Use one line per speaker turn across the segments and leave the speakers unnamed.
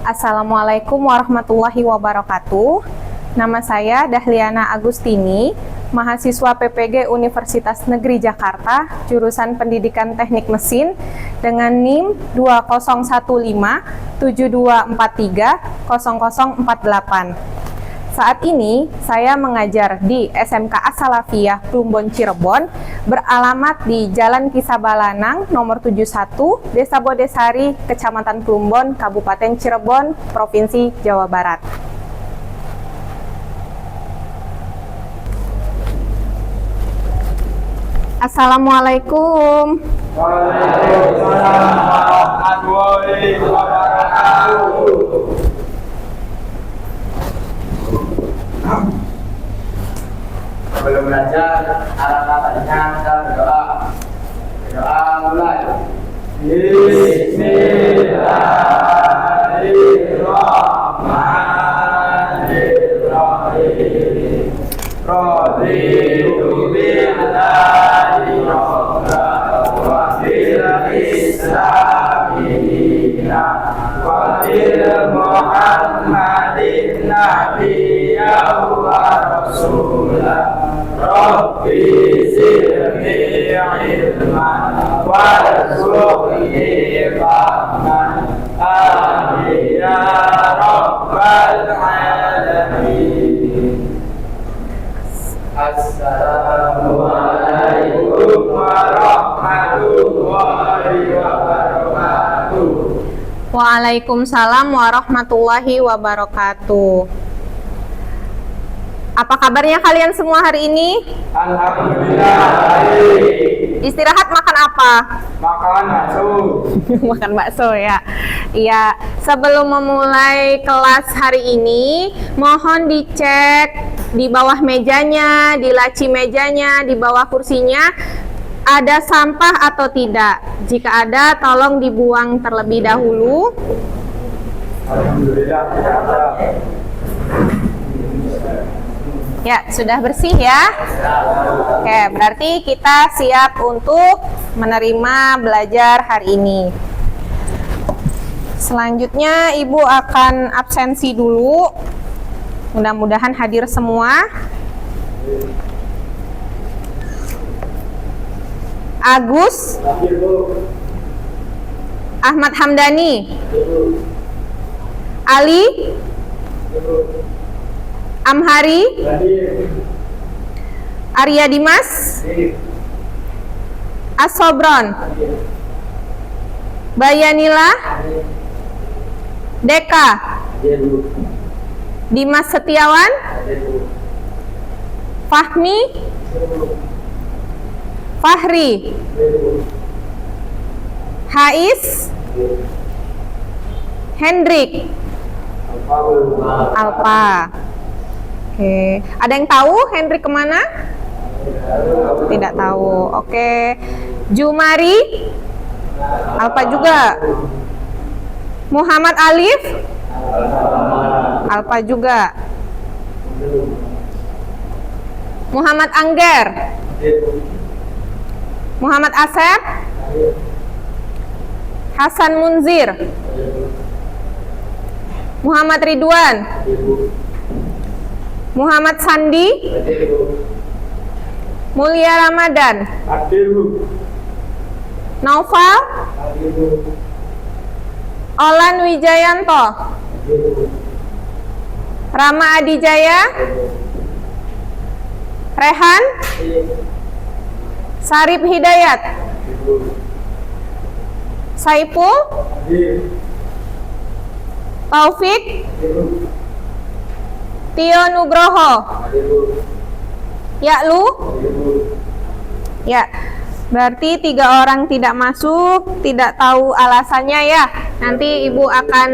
Assalamualaikum warahmatullahi wabarakatuh. Nama saya Dahliana Agustini, mahasiswa PPG Universitas Negeri Jakarta, jurusan Pendidikan Teknik Mesin dengan NIM 201572430048. Saat ini saya mengajar di SMK As-Salafiyah Plumbon Cirebon, beralamat di Jalan Kisabalanang nomor 71, Desa Bodesari, Kecamatan Plumbon, Kabupaten Cirebon, Provinsi Jawa Barat. Assalamualaikum.
Waalaikumsalam warahmatullahi wabarakatuh. Sebelum belajar, alangkah kita berdoa. Berdoa mulai. Bismillahirrahmanirrahim. Raditu billahi rabban wa bil islami dinan wa bil muhammadin nabiyyan wa rasulan. Rabbi zidni ilman warzuqni fahman. Amin ya rabbal alamin. Assalamualaikum warahmatullahi wabarakatuh.
Waalaikumsalam warahmatullahi wabarakatuh. Apa kabarnya kalian semua hari ini?
Alhamdulillah baik.
Istirahat makan apa?
Makan bakso.
Makan bakso ya. Iya, sebelum memulai kelas hari ini, mohon dicek di bawah mejanya, di laci mejanya, di bawah kursinya ada sampah atau tidak. Jika ada, tolong dibuang terlebih dahulu.
Alhamdulillah tidak ada.
Ya, sudah bersih ya. Oke, berarti kita siap untuk menerima belajar hari ini. Selanjutnya Ibu akan absensi dulu. Mudah-mudahan hadir semua. Agus Ahmad Hamdani, Ali Amhari, Arya Dimas, Asobron, Bayanila, Deka, Dimas Setiawan, Fahmi, Fahri, Hais, Hendrik, Alpa. Oke, ada yang tahu Hendrik kemana? Tidak tahu. Oke, Jumari, Alpa juga. Muhammad Alif, Alpa juga. Muhammad Angger, Muhammad Asep, Hasan Munzir, Muhammad Ridwan, Muhammad Sandi, Mulia Ramadan, Naufal, Olan Wijayanto, Rama Adijaya, Rehan, Sarip Hidayat, Saipul, Taufik, Tio Nugroho, Yaklu. Ya, berarti 3 orang tidak masuk, tidak tahu alasannya ya. Nanti Ibu akan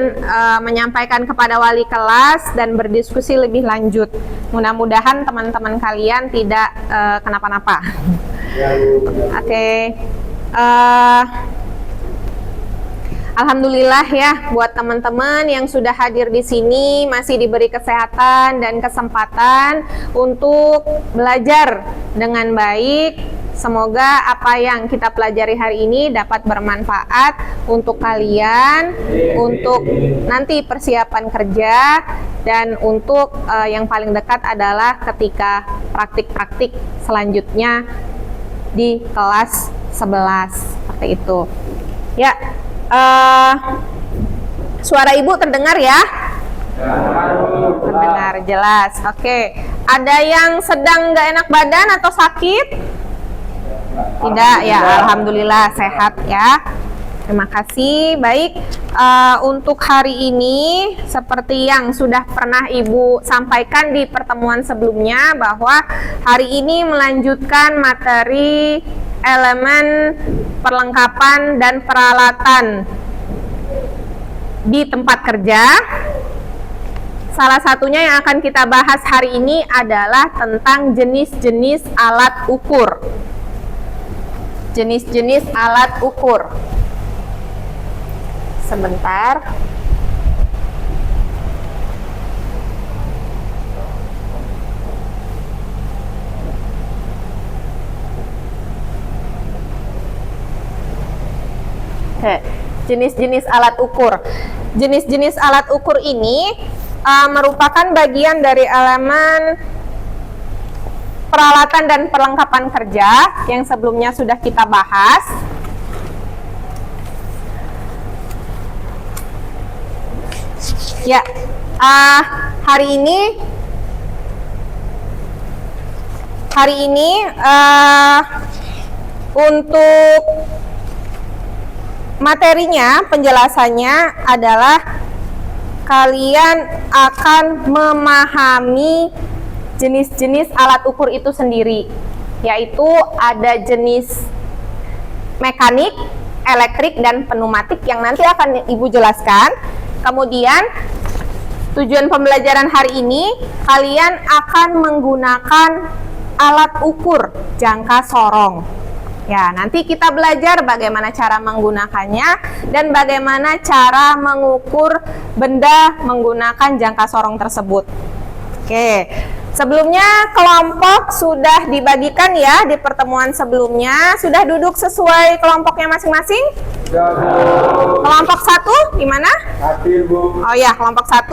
menyampaikan kepada wali kelas dan berdiskusi lebih lanjut. Mudah-mudahan teman-teman kalian tidak kenapa-napa. Oke. Alhamdulillah ya, buat teman-teman yang sudah hadir di sini masih diberi kesehatan dan kesempatan untuk belajar dengan baik Semoga apa yang kita pelajari hari ini dapat bermanfaat untuk kalian, untuk nanti persiapan kerja, dan untuk yang paling dekat adalah ketika praktik-praktik selanjutnya di kelas 11 seperti itu. Ya, suara ibu terdengar ya? Terdengar jelas. Oke. Ada yang sedang nggak enak badan atau sakit? Tidak ya, alhamdulillah sehat ya. Terima kasih. Baik, untuk hari ini seperti yang sudah pernah Ibu sampaikan di pertemuan sebelumnya, bahwa hari ini melanjutkan materi elemen perlengkapan dan peralatan di tempat kerja. Salah satunya yang akan kita bahas hari ini adalah tentang jenis-jenis alat ukur. Jenis-jenis alat ukur. Sebentar. Oke, jenis-jenis alat ukur. Jenis-jenis alat ukur ini merupakan bagian dari elemen peralatan dan perlengkapan kerja yang sebelumnya sudah kita bahas. Ya, hari ini untuk materinya, penjelasannya adalah kalian akan memahami jenis-jenis alat ukur itu sendiri, yaitu ada jenis mekanik, elektrik, dan pneumatik yang nanti akan Ibu jelaskan. Kemudian tujuan pembelajaran hari ini, kalian akan menggunakan alat ukur jangka sorong. Ya, nanti kita belajar bagaimana cara menggunakannya dan bagaimana cara mengukur benda menggunakan jangka sorong tersebut. Oke, sebelumnya kelompok sudah dibagikan ya di pertemuan sebelumnya. Sudah duduk sesuai kelompoknya masing-masing? Kelompok 1 gimana?
Hadir, Bu.
Oh ya, kelompok 1.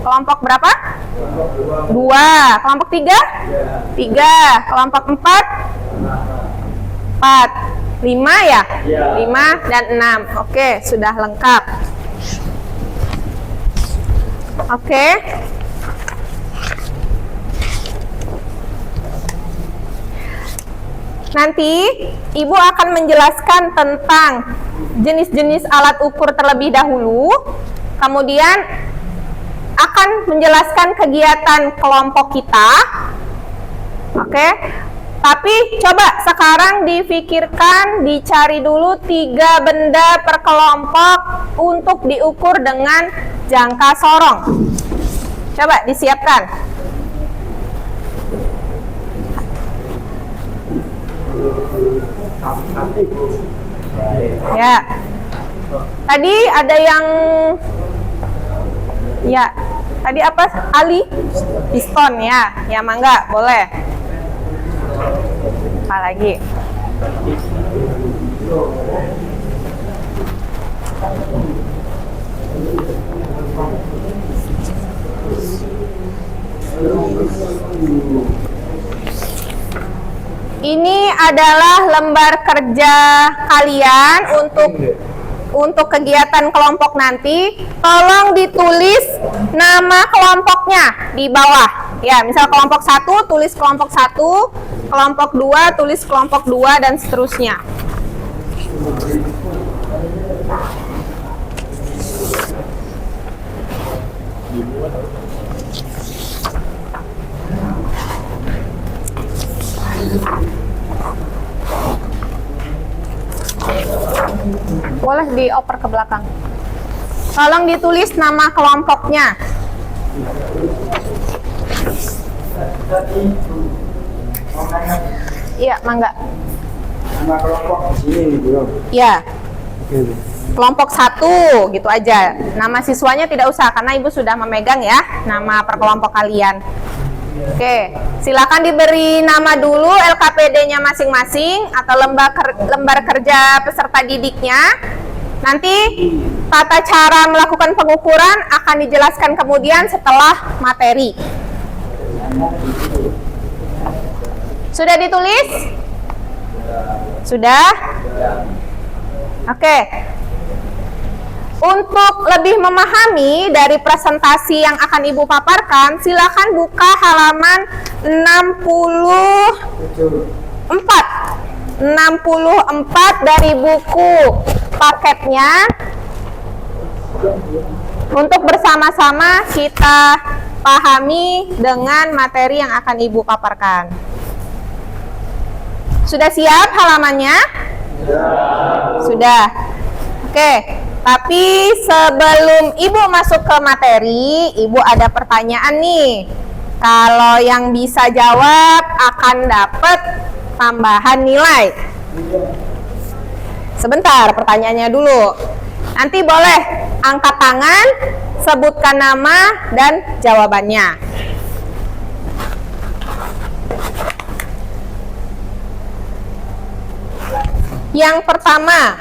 Kelompok berapa? 2. Kelompok 3? 3. Kelompok 4? 4. 5 ya? 5 dan 6. Oke, sudah lengkap. Oke. Nanti Ibu akan menjelaskan tentang jenis-jenis alat ukur terlebih dahulu, kemudian akan menjelaskan kegiatan kelompok kita. Oke, tapi coba sekarang difikirkan, dicari dulu 3 benda per kelompok untuk diukur dengan jangka sorong. Coba disiapkan. Ya, tadi ada yang tadi apa? Ali? Piston ya, ya mangga, boleh. Apa lagi? Ini adalah lembar kerja kalian untuk kegiatan kelompok nanti. Tolong ditulis nama kelompoknya di bawah. Ya, misal kelompok 1 tulis kelompok 1, kelompok 2 tulis kelompok 2 dan seterusnya. Boleh dioper ke belakang. Tolong ditulis nama kelompoknya. Iya, mangga.
Nama kelompok di sini nih, Bu.
Iya. Kelompok 1 gitu aja. Nama siswanya tidak usah karena Ibu sudah memegang ya nama per kelompok kalian. Oke, silakan diberi nama dulu LKPD-nya masing-masing atau lembar kerja peserta didiknya. Nanti tata cara melakukan pengukuran akan dijelaskan kemudian setelah materi. Sudah ditulis? Sudah? Oke. Untuk lebih memahami dari presentasi yang akan Ibu paparkan, silakan buka halaman 64 dari buku paketnya untuk bersama-sama kita pahami dengan materi yang akan Ibu paparkan. Sudah siap halamannya? Sudah. Oke. Tapi sebelum Ibu masuk ke materi, Ibu ada pertanyaan nih. Kalau yang bisa jawab akan dapat tambahan nilai. Sebentar, pertanyaannya dulu. Nanti boleh angkat tangan, sebutkan nama dan jawabannya. Yang pertama,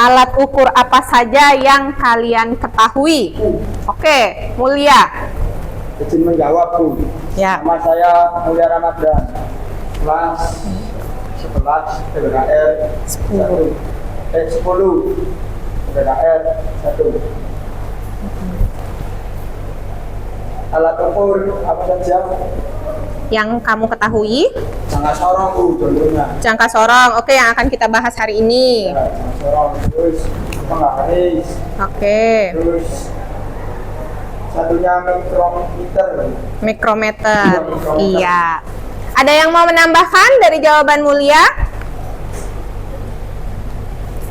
alat ukur apa saja yang kalian ketahui? Oke, Mulia.
Izin menjawab, Bu.
Ya.
Nama saya Mulia Ramadhan. Kelas 11 PPKR 10. 10 PPKR 1. Alat ukur apa saja?
Yang kamu ketahui?
Jangka sorong, Bu, contohnya.
Jangka sorong. Oke, yang akan kita bahas hari ini.
Ya, jangka sorong. Terus penggaris.
Oke.
Terus satunya mikrometer.
Mikrometer.
Iya, mikrometer.
Iya. Ada yang mau menambahkan dari jawaban Mulia?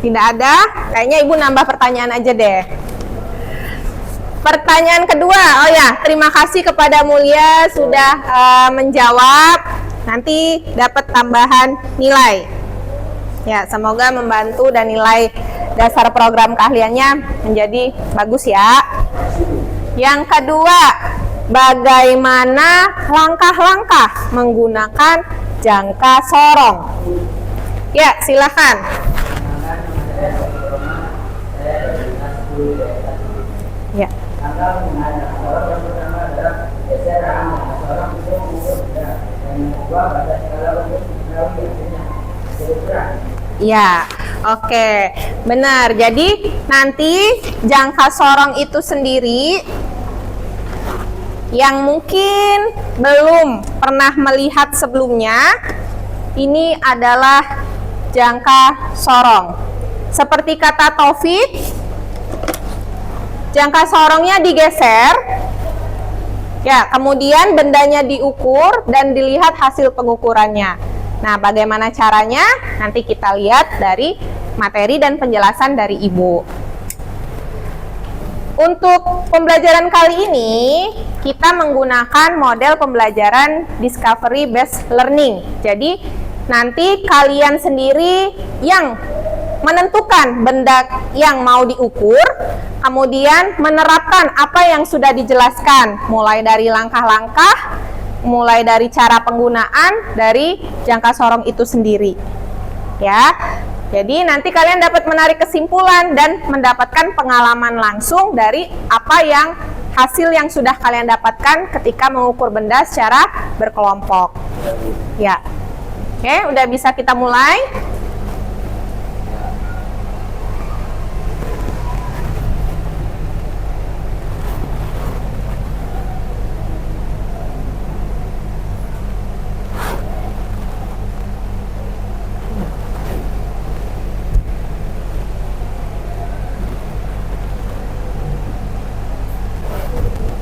Tidak ada? Kayaknya Ibu nambah pertanyaan aja deh. Pertanyaan kedua, oh ya, terima kasih kepada Mulia sudah menjawab. Nanti dapat tambahan nilai. Ya, semoga membantu dan nilai dasar program keahliannya menjadi bagus ya. Yang kedua, bagaimana langkah-langkah menggunakan jangka sorong? Ya, silakan. Ya. Ya, oke, benar. Jadi nanti jangka sorong itu sendiri yang mungkin belum pernah melihat sebelumnya, ini adalah jangka sorong. Seperti kata Taufik, jangka sorongnya digeser, ya, kemudian bendanya diukur dan dilihat hasil pengukurannya. Nah, bagaimana caranya? Nanti kita lihat dari materi dan penjelasan dari Ibu. Untuk pembelajaran kali ini, kita menggunakan model pembelajaran Discovery Based Learning. Jadi, nanti kalian sendiri yang menentukan benda yang mau diukur, kemudian menerapkan apa yang sudah dijelaskan, mulai dari langkah-langkah, mulai dari cara penggunaan dari jangka sorong itu sendiri. Ya. Jadi nanti kalian dapat menarik kesimpulan dan mendapatkan pengalaman langsung dari apa yang hasil yang sudah kalian dapatkan ketika mengukur benda secara berkelompok. Ya. Oke, udah bisa kita mulai?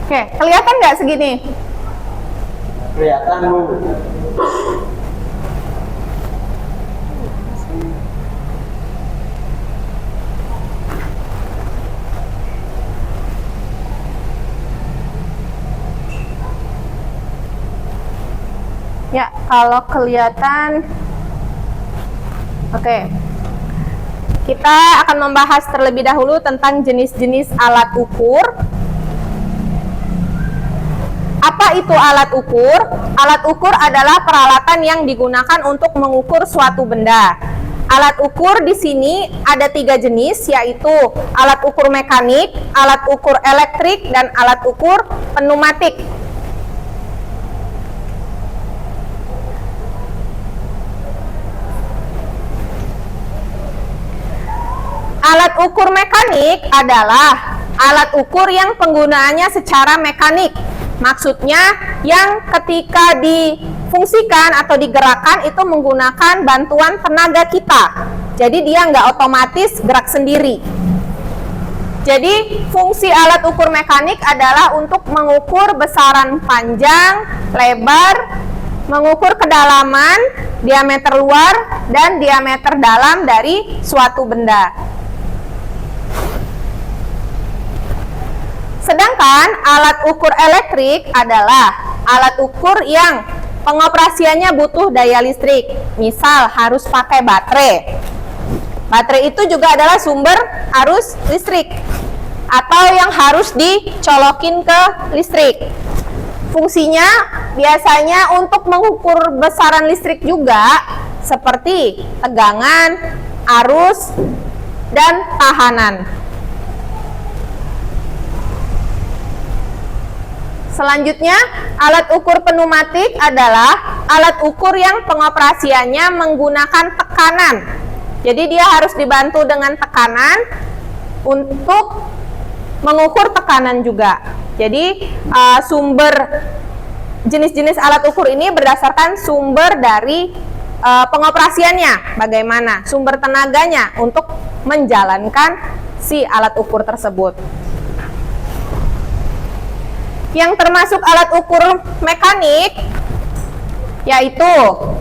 Oke, kelihatan nggak segini?
Kelihatan, Bu.
Ya, kalau kelihatan. Oke. Kita akan membahas terlebih dahulu tentang jenis-jenis alat ukur. Apa itu alat ukur? Alat ukur adalah peralatan yang digunakan untuk mengukur suatu benda. Alat ukur di sini ada 3 jenis, yaitu alat ukur mekanik, alat ukur elektrik, dan alat ukur pneumatik. Alat ukur mekanik adalah alat ukur yang penggunaannya secara mekanik. Maksudnya yang ketika difungsikan atau digerakkan itu menggunakan bantuan tenaga kita. Jadi dia nggak otomatis gerak sendiri. Jadi fungsi alat ukur mekanik adalah untuk mengukur besaran panjang, lebar, mengukur kedalaman, diameter luar, dan diameter dalam dari suatu benda. Sedangkan alat ukur elektrik adalah alat ukur yang pengoperasiannya butuh daya listrik. Misal harus pakai baterai. Baterai itu juga adalah sumber arus listrik atau yang harus dicolokin ke listrik. Fungsinya biasanya untuk mengukur besaran listrik juga, seperti tegangan, arus, dan tahanan. Selanjutnya, alat ukur pneumatik adalah alat ukur yang pengoperasiannya menggunakan tekanan. Jadi dia harus dibantu dengan tekanan untuk mengukur tekanan juga. Jadi sumber jenis-jenis alat ukur ini berdasarkan sumber dari pengoperasiannya, bagaimana sumber tenaganya untuk menjalankan si alat ukur tersebut. Yang termasuk alat ukur mekanik yaitu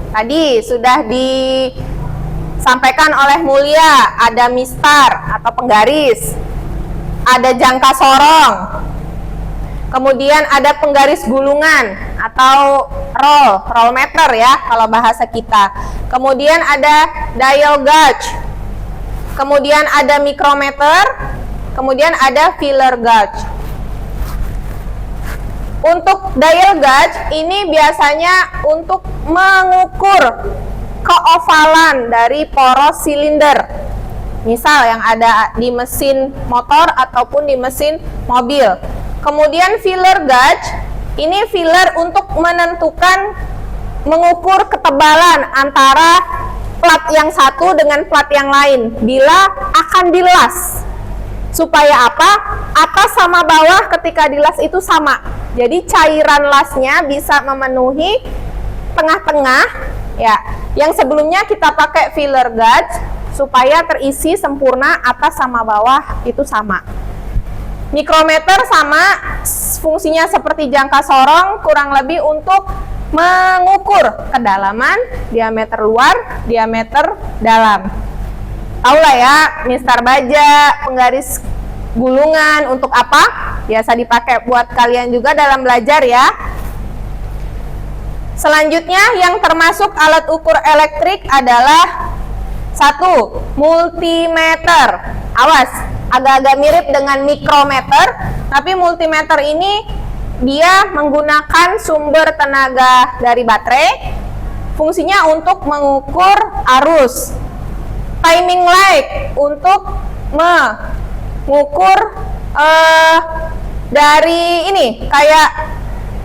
tadi sudah disampaikan oleh Mulia, ada mistar atau penggaris, ada jangka sorong, kemudian ada penggaris gulungan atau roll meter ya kalau bahasa kita, kemudian ada dial gauge, kemudian ada micrometer, kemudian ada filler gauge. Untuk dial gauge ini biasanya untuk mengukur keovalan dari poros silinder. Misal yang ada di mesin motor ataupun di mesin mobil. Kemudian filler gauge, ini filler untuk menentukan mengukur ketebalan antara plat yang satu dengan plat yang lain bila akan dilas. Supaya apa? Atas sama bawah ketika dilas itu sama. Jadi cairan lasnya bisa memenuhi tengah-tengah ya. Yang sebelumnya kita pakai filler gauge supaya terisi sempurna atas sama bawah itu sama. Mikrometer sama, fungsinya seperti jangka sorong, kurang lebih untuk mengukur kedalaman, diameter luar, diameter dalam. Tahu lah ya, mistar baja, penggaris gulungan untuk apa? Biasa dipakai buat kalian juga dalam belajar ya. Selanjutnya yang termasuk alat ukur elektrik adalah 1. Multimeter. Awas, agak-agak mirip dengan mikrometer, tapi multimeter ini dia menggunakan sumber tenaga dari baterai. Fungsinya untuk mengukur arus. Timing light untuk mengukur dari ini kayak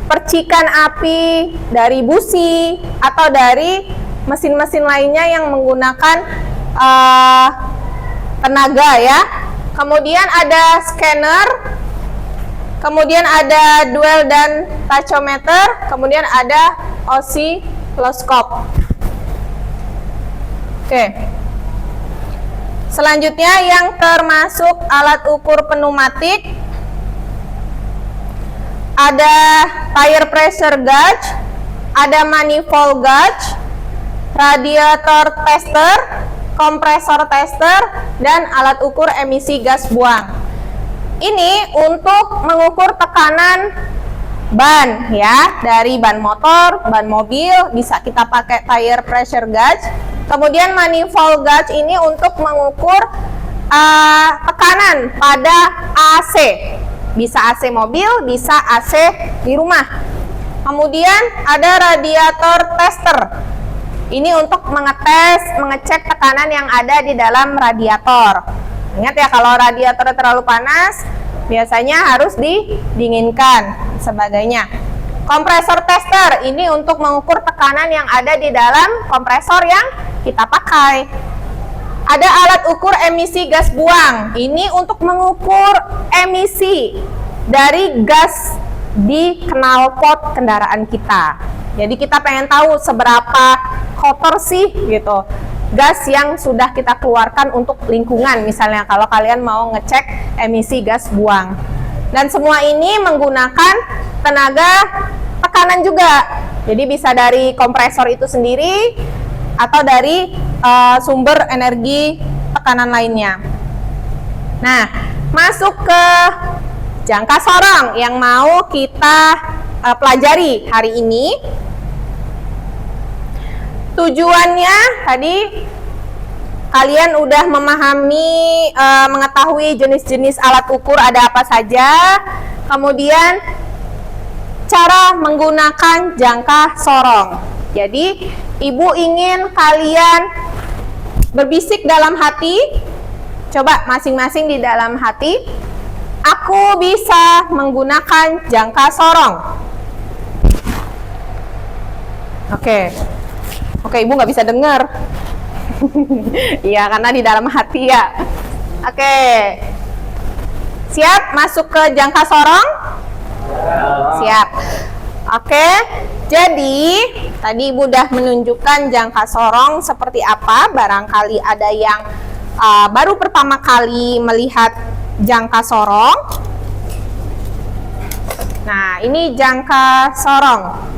percikan api dari busi atau dari mesin-mesin lainnya yang menggunakan tenaga ya. Kemudian ada scanner, kemudian ada dual dan tachometer, kemudian ada osiloskop. Oke. Selanjutnya yang termasuk alat ukur pneumatik ada tire pressure gauge, ada manifold gauge, radiator tester, kompresor tester, dan alat ukur emisi gas buang. Ini untuk mengukur tekanan ban ya, dari ban motor, ban mobil bisa kita pakai tire pressure gauge. Kemudian manifold gauge ini untuk mengukur tekanan pada AC. Bisa AC mobil, bisa AC di rumah. Kemudian ada radiator tester. Ini untuk mengecek tekanan yang ada di dalam radiator. Ingat ya, kalau radiator terlalu panas, biasanya harus didinginkan sebagainya. Kompresor tester ini untuk mengukur tekanan yang ada di dalam kompresor yang kita pakai. Ada alat ukur emisi gas buang. Ini untuk mengukur emisi dari gas di knalpot kendaraan kita. Jadi kita pengen tahu seberapa kotor sih gitu gas yang sudah kita keluarkan untuk lingkungan, misalnya kalau kalian mau ngecek emisi gas buang. Dan semua ini menggunakan tenaga tekanan juga. Jadi bisa dari kompresor itu sendiri atau dari sumber energi tekanan lainnya. Nah, masuk ke jangka sorong yang mau kita pelajari hari ini. Tujuannya tadi kalian udah memahami, mengetahui jenis-jenis alat ukur ada apa saja, kemudian cara menggunakan jangka sorong. Jadi ibu ingin kalian berbisik dalam hati, coba masing-masing di dalam hati, aku bisa menggunakan jangka sorong. Oke, ibu nggak bisa dengar. Iya, karena di dalam hati ya. Oke, siap masuk ke jangka sorong? Siap. Oke, jadi tadi ibu udah menunjukkan jangka sorong seperti apa. Barangkali ada yang baru pertama kali melihat jangka sorong. Nah, ini jangka sorong.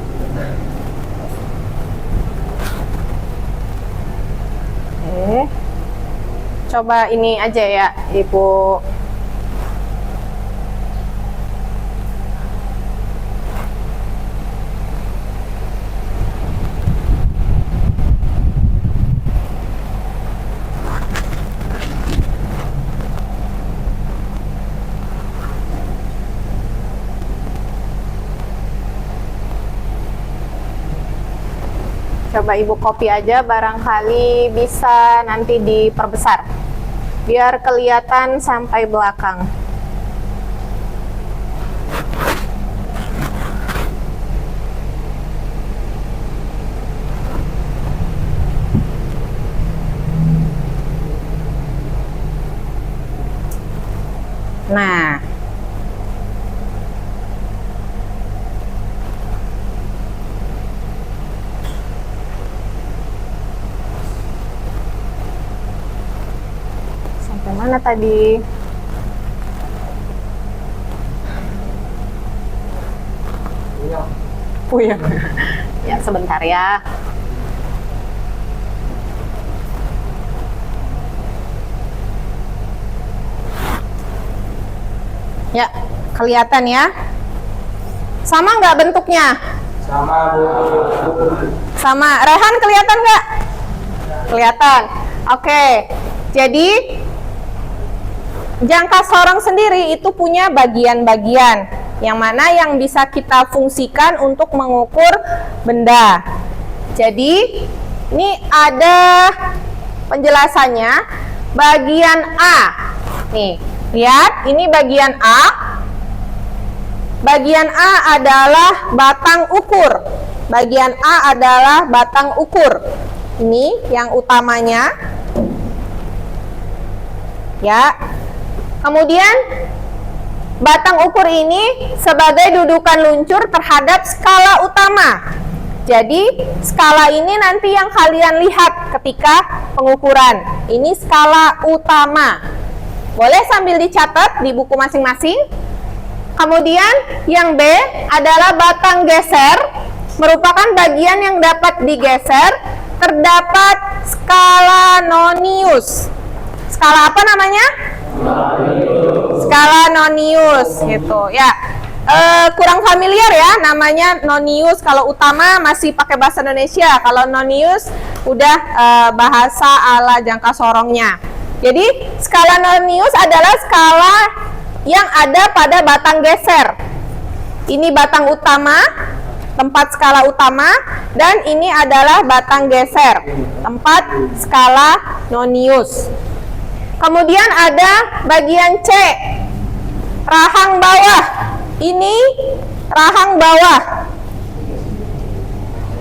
Coba ini aja ya, Ibu. Coba ibu copy aja, barangkali bisa nanti diperbesar biar kelihatan sampai belakang. Nah, sampai mana tadi? Puyeng. Ya, sebentar ya. Ya, kelihatan ya? Sama nggak bentuknya?
Sama, Bu.
Sama. Rehan kelihatan nggak? Kelihatan. Oke. Jadi jangka sorong sendiri itu punya bagian-bagian yang mana yang bisa kita fungsikan untuk mengukur benda. Jadi ini ada penjelasannya. Bagian A. Nih, lihat ini bagian A. Bagian A adalah batang ukur. Bagian A adalah batang ukur. Ini yang utamanya. Ya. Kemudian batang ukur ini sebagai dudukan luncur terhadap skala utama. Jadi skala ini nanti yang kalian lihat ketika pengukuran. Ini skala utama. Boleh sambil dicatat di buku masing-masing. Kemudian yang B adalah batang geser, merupakan bagian yang dapat digeser. Terdapat skala nonius. Skala apa namanya? Skala nonius gitu ya. Kurang familiar ya namanya nonius. Kalau utama masih pakai bahasa Indonesia, kalau nonius udah bahasa ala jangka sorongnya. Jadi skala nonius adalah skala yang ada pada batang geser. Ini batang utama, tempat skala utama, dan ini adalah batang geser, tempat skala nonius. Kemudian ada bagian C, rahang bawah. Ini rahang bawah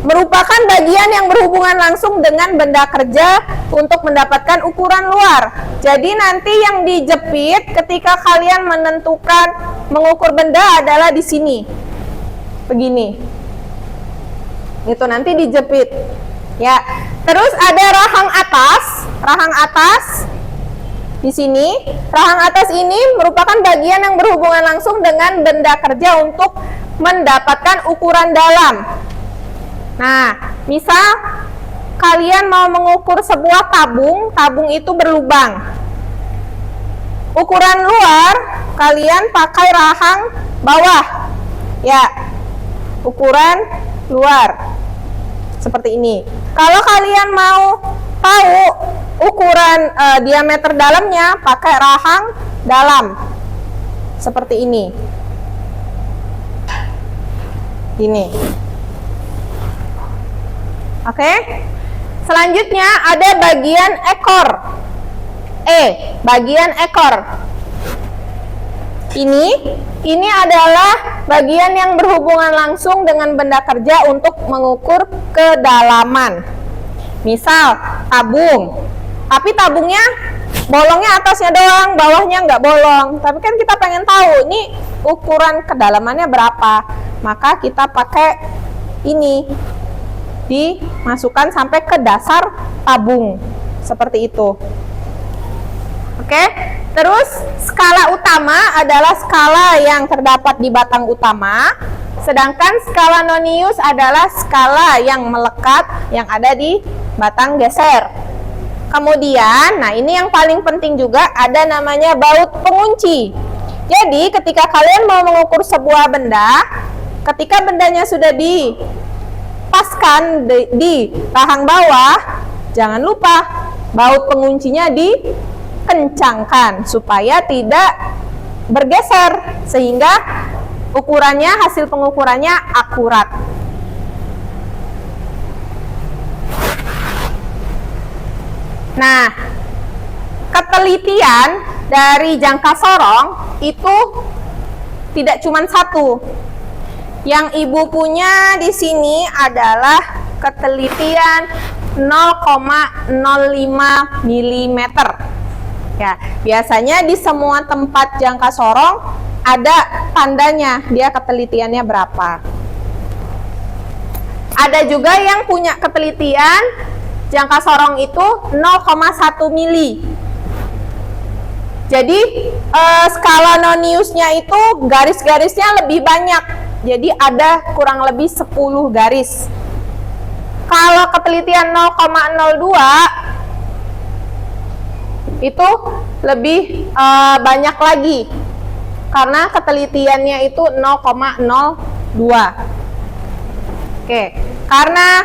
merupakan bagian yang berhubungan langsung dengan benda kerja untuk mendapatkan ukuran luar. Jadi nanti yang dijepit ketika kalian menentukan mengukur benda adalah di sini. Begini. Itu nanti dijepit. Ya. Terus ada rahang atas. Rahang atas di sini. Rahang atas ini merupakan bagian yang berhubungan langsung dengan benda kerja untuk mendapatkan ukuran dalam. Nah, misal kalian mau mengukur sebuah tabung, tabung itu berlubang. Ukuran luar, kalian pakai rahang bawah. Ya, ukuran luar. Seperti ini. Kalau kalian mau tahu ukuran diameter dalamnya, pakai rahang dalam. Seperti ini. Ini. Oke, selanjutnya ada bagian ekor. Bagian ekor. Ini adalah bagian yang berhubungan langsung dengan benda kerja untuk mengukur kedalaman. Misal tabung, tapi tabungnya bolongnya atasnya doang, bawahnya nggak bolong. Tapi kan kita pengen tahu ini ukuran kedalamannya berapa, maka kita pakai ini. Dimasukkan sampai ke dasar tabung seperti itu. Oke, terus skala utama adalah skala yang terdapat di batang utama, sedangkan skala nonius adalah skala yang melekat yang ada di batang geser. Kemudian, nah ini yang paling penting juga, ada namanya baut pengunci. Jadi ketika kalian mau mengukur sebuah benda, ketika bendanya sudah paskan di rahang bawah, jangan lupa baut penguncinya dikencangkan supaya tidak bergeser sehingga ukurannya, hasil pengukurannya akurat. Nah, ketelitian dari jangka sorong itu tidak cuma satu. Yang ibu punya di sini adalah ketelitian 0,05 mm. Ya, biasanya di semua tempat jangka sorong ada tandanya dia ketelitiannya berapa. Ada juga yang punya ketelitian jangka sorong itu 0,1 mili. Jadi skala noniusnya itu garis-garisnya lebih banyak. Jadi ada kurang lebih 10 garis. Kalau ketelitian 0,02 itu lebih banyak lagi. Karena ketelitiannya itu 0,02. Oke, karena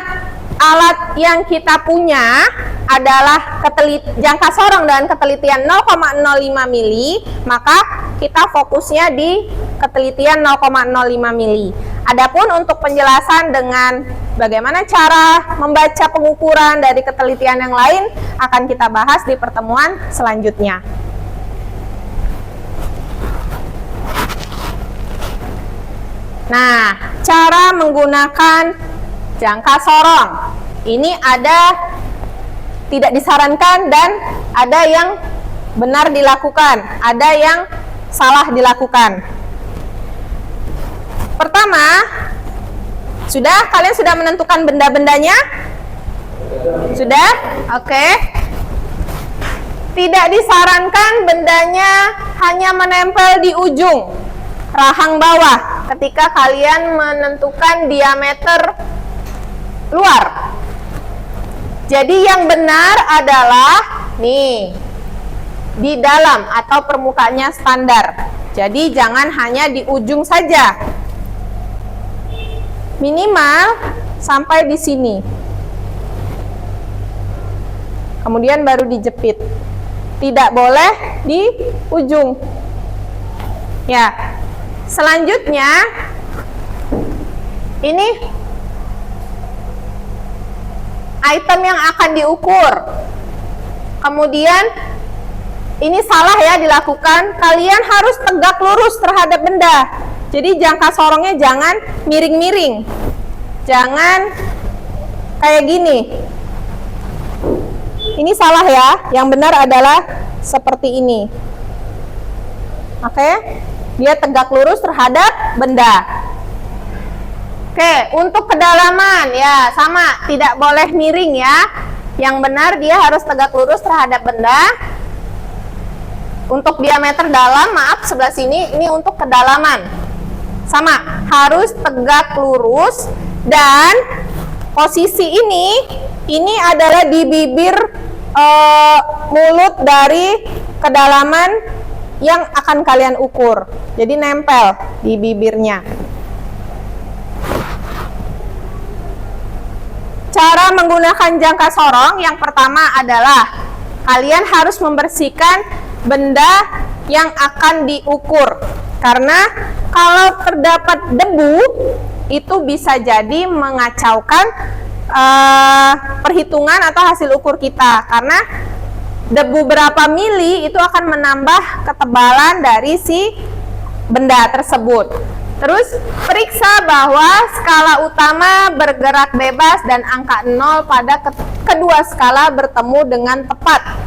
alat yang kita punya adalah jangka sorong dan ketelitian 0,05 mili, maka kita fokusnya di ketelitian 0,05 mili. Adapun untuk penjelasan dengan bagaimana cara membaca pengukuran dari ketelitian yang lain akan kita bahas di pertemuan selanjutnya. Nah, cara menggunakan jangka sorong. Ini ada tidak disarankan dan ada yang benar dilakukan, ada yang salah dilakukan. Pertama, kalian sudah menentukan benda-bendanya? Sudah? Oke. Tidak disarankan bendanya hanya menempel di ujung rahang bawah ketika kalian menentukan diameter luar. Jadi yang benar adalah nih, di dalam atau permukaannya standar. Jadi jangan hanya di ujung saja. Minimal sampai di sini. Kemudian baru dijepit. Tidak boleh di ujung. Ya. Selanjutnya Ini item yang akan diukur. Kemudian ini salah ya dilakukan. Kalian harus tegak lurus terhadap benda. Jadi jangka sorongnya jangan miring-miring. Jangan kayak gini. Ini salah ya. Yang benar adalah seperti ini. Oke, dia tegak lurus terhadap benda. Oke, untuk kedalaman ya sama, tidak boleh miring ya. Yang benar dia harus tegak lurus terhadap benda. Untuk diameter dalam, maaf sebelah sini, ini untuk kedalaman. Sama, harus tegak lurus dan posisi ini adalah di bibir mulut dari kedalaman yang akan kalian ukur. Jadi nempel di bibirnya. Cara menggunakan jangka sorong yang pertama adalah kalian harus membersihkan benda yang akan diukur. Karena kalau terdapat debu itu bisa jadi mengacaukan perhitungan atau hasil ukur kita. Karena debu berapa mili itu akan menambah ketebalan dari si benda tersebut. Terus periksa bahwa skala utama bergerak bebas dan angka 0 pada kedua skala bertemu dengan tepat.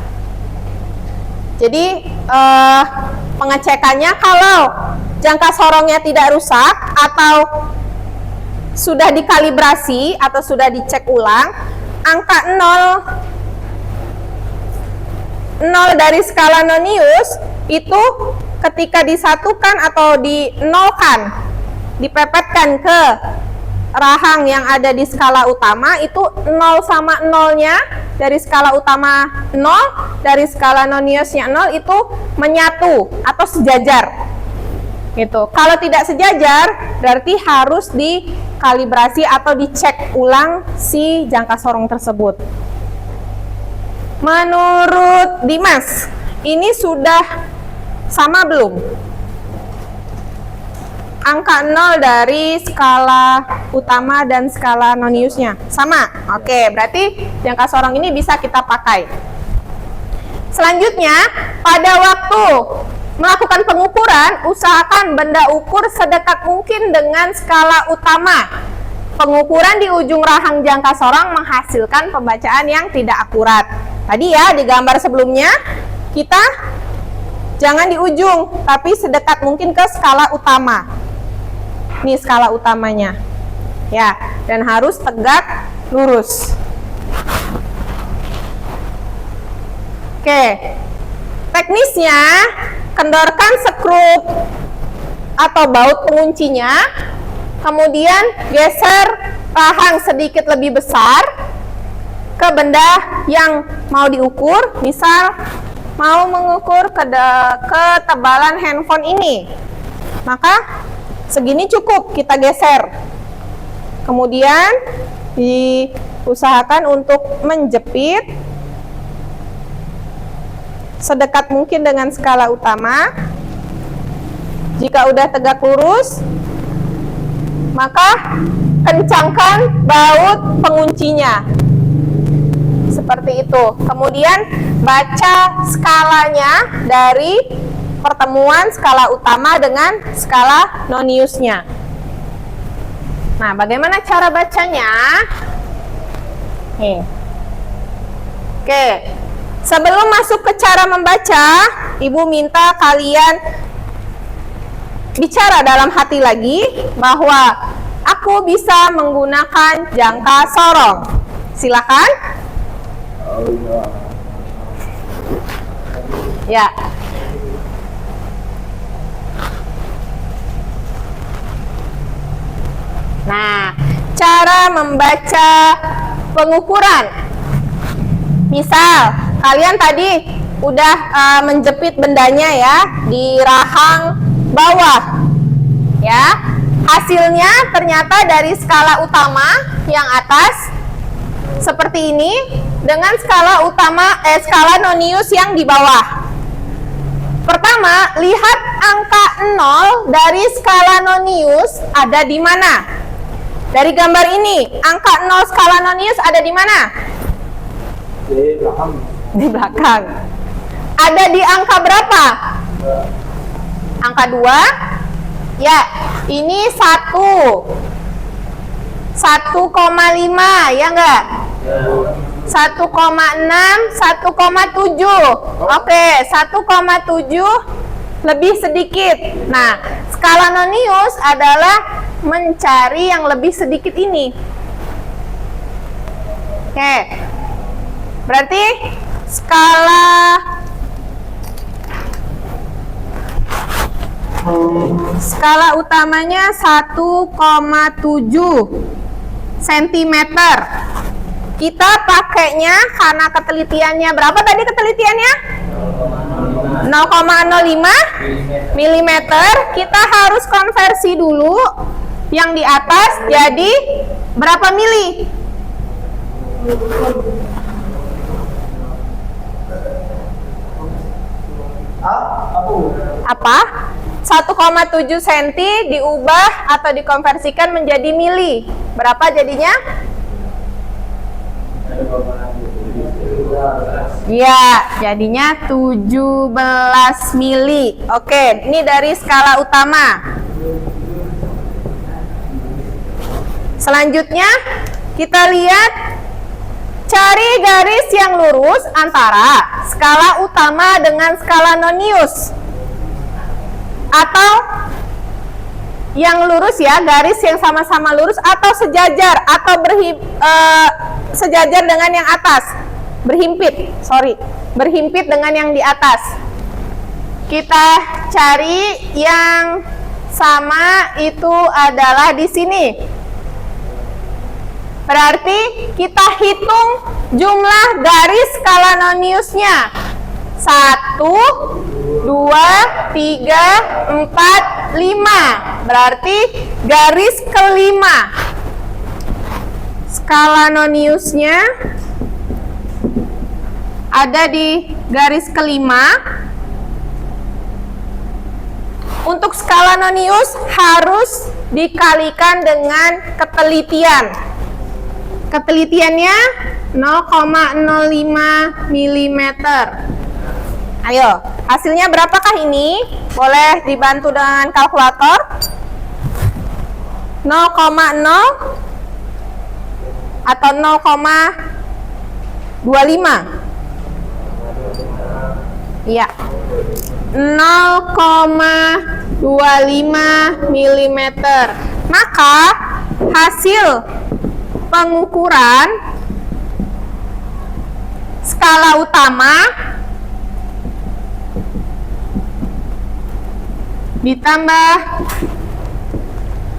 Jadi pengecekannya kalau jangka sorongnya tidak rusak atau sudah dikalibrasi atau sudah dicek ulang, angka 0 dari skala nonius itu ketika disatukan atau dinolkan, dipepetkan ke rahang yang ada di skala utama, itu 0 sama 0-nya dari skala utama 0, dari skala noniusnya 0 itu menyatu atau sejajar. Gitu. Kalau tidak sejajar, berarti harus dikalibrasi atau dicek ulang si jangka sorong tersebut. Menurut Dimas, ini sudah sama belum? Angka 0 dari skala utama dan skala noniusnya sama. Oke, berarti jangka sorong ini bisa kita pakai. Selanjutnya, pada waktu melakukan pengukuran, usahakan benda ukur sedekat mungkin dengan skala utama. Pengukuran di ujung rahang jangka sorong menghasilkan pembacaan yang tidak akurat. Tadi ya, di gambar sebelumnya, kita jangan di ujung, tapi sedekat mungkin ke skala utama. Ini skala utamanya. Ya, dan harus tegak lurus. Oke. Teknisnya, kendorkan skrup atau baut penguncinya, kemudian geser rahang sedikit lebih besar ke benda yang mau diukur. Misal mau mengukur ketebalan handphone ini, maka segini cukup kita geser. Kemudian diusahakan untuk menjepit sedekat mungkin dengan skala utama. Jika udah tegak lurus, maka kencangkan baut penguncinya. Seperti itu. Kemudian baca skalanya dari pertemuan skala utama dengan skala noniusnya. Nah, bagaimana cara bacanya? Nih. Oke. Sebelum masuk ke cara membaca, Ibu minta kalian bicara dalam hati lagi bahwa aku bisa menggunakan jangka sorong. Silakan. Ya. Nah, cara membaca pengukuran. Misal, kalian tadi udah menjepit bendanya ya di rahang bawah. Ya. Hasilnya ternyata dari skala utama yang atas seperti ini dengan skala skala nonius yang di bawah. Pertama, lihat angka 0 dari skala nonius ada di mana. Dari gambar ini, angka 0 skala nonius ada di mana?
Di belakang.
Di belakang. Ada di angka berapa? Angka 2? Ya, ini 1. 1,5, ya enggak? 1,6, 1,7. Oke, 1,7 lebih sedikit. Nah, skala nonius adalah mencari yang lebih sedikit ini. Oke. Berarti skala utamanya 1,7 cm. Kita pakainya karena ketelitiannya berapa tadi ketelitiannya? 0,05 mm. Kita harus konversi dulu yang di atas jadi berapa mili? Apa? 1,7 cm diubah atau dikonversikan menjadi mili. Berapa jadinya? Ya, jadinya 17 mili. Oke, ini dari skala utama. Selanjutnya, kita lihat cari garis yang lurus antara skala utama dengan skala nonius. Atau yang lurus ya, garis yang sama-sama lurus atau sejajar atau sejajar dengan yang atas. Berhimpit dengan yang di atas. Kita cari yang sama itu adalah di sini. Berarti kita hitung jumlah garis skala noniusnya. 1, 2, 3, 4, 5. Berarti garis kelima. Skala noniusnya ada di garis kelima. Untuk skala nonius harus dikalikan dengan ketelitian. Ketelitiannya 0,05 mm. Ayo, hasilnya berapakah ini? Boleh dibantu dengan kalkulator. 0,0 atau 0,25? Iya. 0,25 mm. Maka hasil pengukuran skala utama ditambah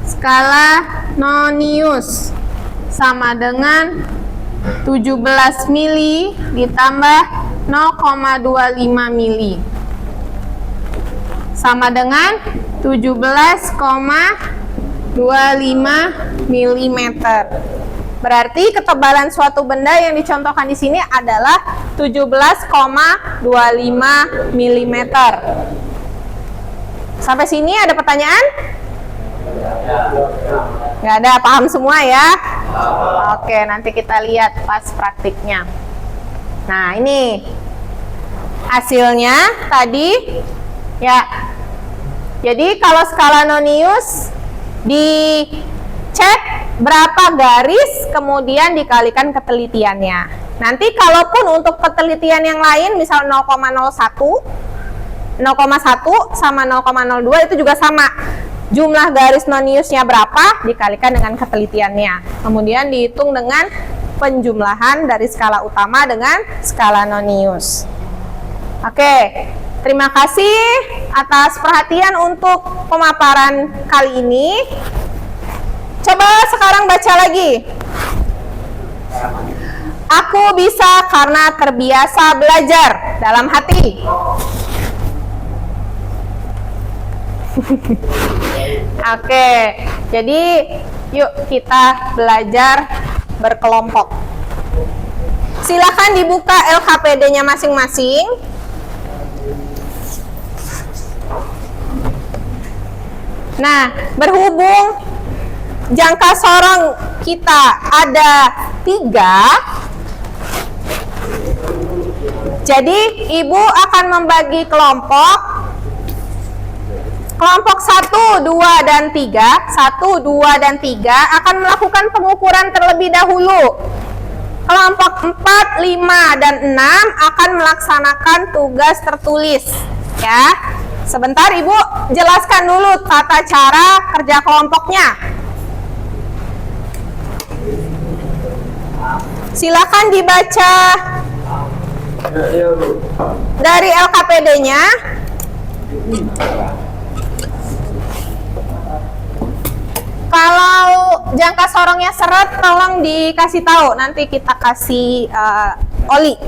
skala nonius sama dengan 17 mili ditambah 0,25 mili sama dengan 17,25 mm. Berarti ketebalan suatu benda yang dicontohkan di sini adalah 17,25 mm. Sampai sini ada pertanyaan? Nggak ada, paham semua ya? Oke, nanti kita lihat pas praktiknya. Nah, ini hasilnya tadi ya. Jadi kalau skala nonius dicek berapa garis kemudian dikalikan ketelitiannya. Nanti kalaupun untuk ketelitian yang lain misal 0,01 sama 0,02 itu juga sama. Jumlah garis noniusnya berapa dikalikan dengan ketelitiannya. Kemudian dihitung dengan penjumlahan dari skala utama dengan skala nonius. Oke, terima kasih atas perhatian untuk pemaparan kali ini. Coba sekarang baca lagi. Aku bisa karena terbiasa belajar dalam hati. Oke, jadi yuk kita belajar berkelompok. Silakan dibuka LKPD-nya masing-masing. Nah, berhubung jangka sorong kita ada 3. Jadi ibu akan membagi kelompok 1, 2, dan 3. 1, 2, dan 3 akan melakukan pengukuran terlebih dahulu. Kelompok 4, 5, dan 6 akan melaksanakan tugas tertulis. Ya, sebentar ibu jelaskan dulu tata cara kerja kelompoknya. Silakan dibaca dari LKPD-nya. Kalau jangka sorongnya seret, tolong dikasih tahu. Nanti kita kasih oli.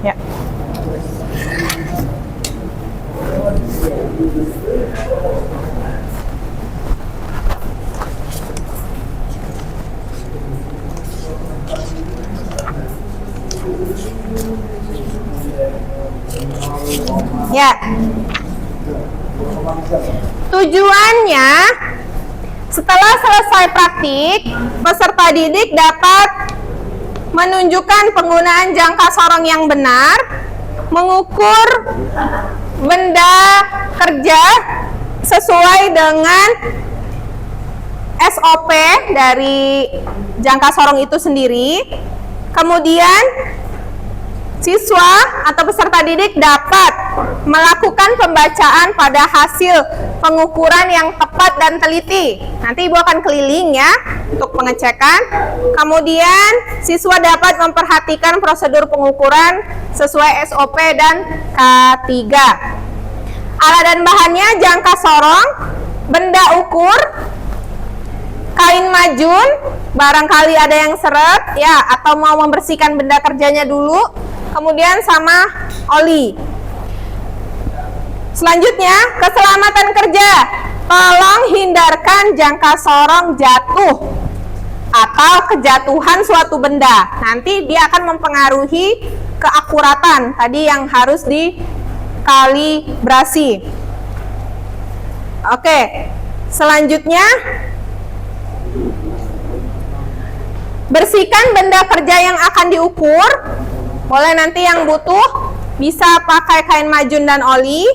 Ya. Ya. Tujuannya, setelah selesai praktik, peserta didik dapat menunjukkan penggunaan jangka sorong yang benar, mengukur benda kerja sesuai dengan SOP dari jangka sorong itu sendiri. Kemudian siswa atau peserta didik dapat melakukan pembacaan pada hasil pengukuran yang tepat dan teliti. Nanti ibu akan keliling ya untuk pengecekan. Kemudian siswa dapat memperhatikan prosedur pengukuran sesuai SOP dan K3. Alat dan bahannya jangka sorong, benda ukur, kain majun, barangkali ada yang seret ya, atau mau membersihkan benda kerjanya dulu, kemudian sama oli. Selanjutnya, keselamatan kerja. Tolong hindarkan jangka sorong jatuh atau kejatuhan suatu benda. Nanti dia akan mempengaruhi keakuratan tadi yang harus dikalibrasi. Oke, selanjutnya bersihkan benda kerja yang akan diukur. Boleh nanti yang butuh bisa pakai kain majun dan oli.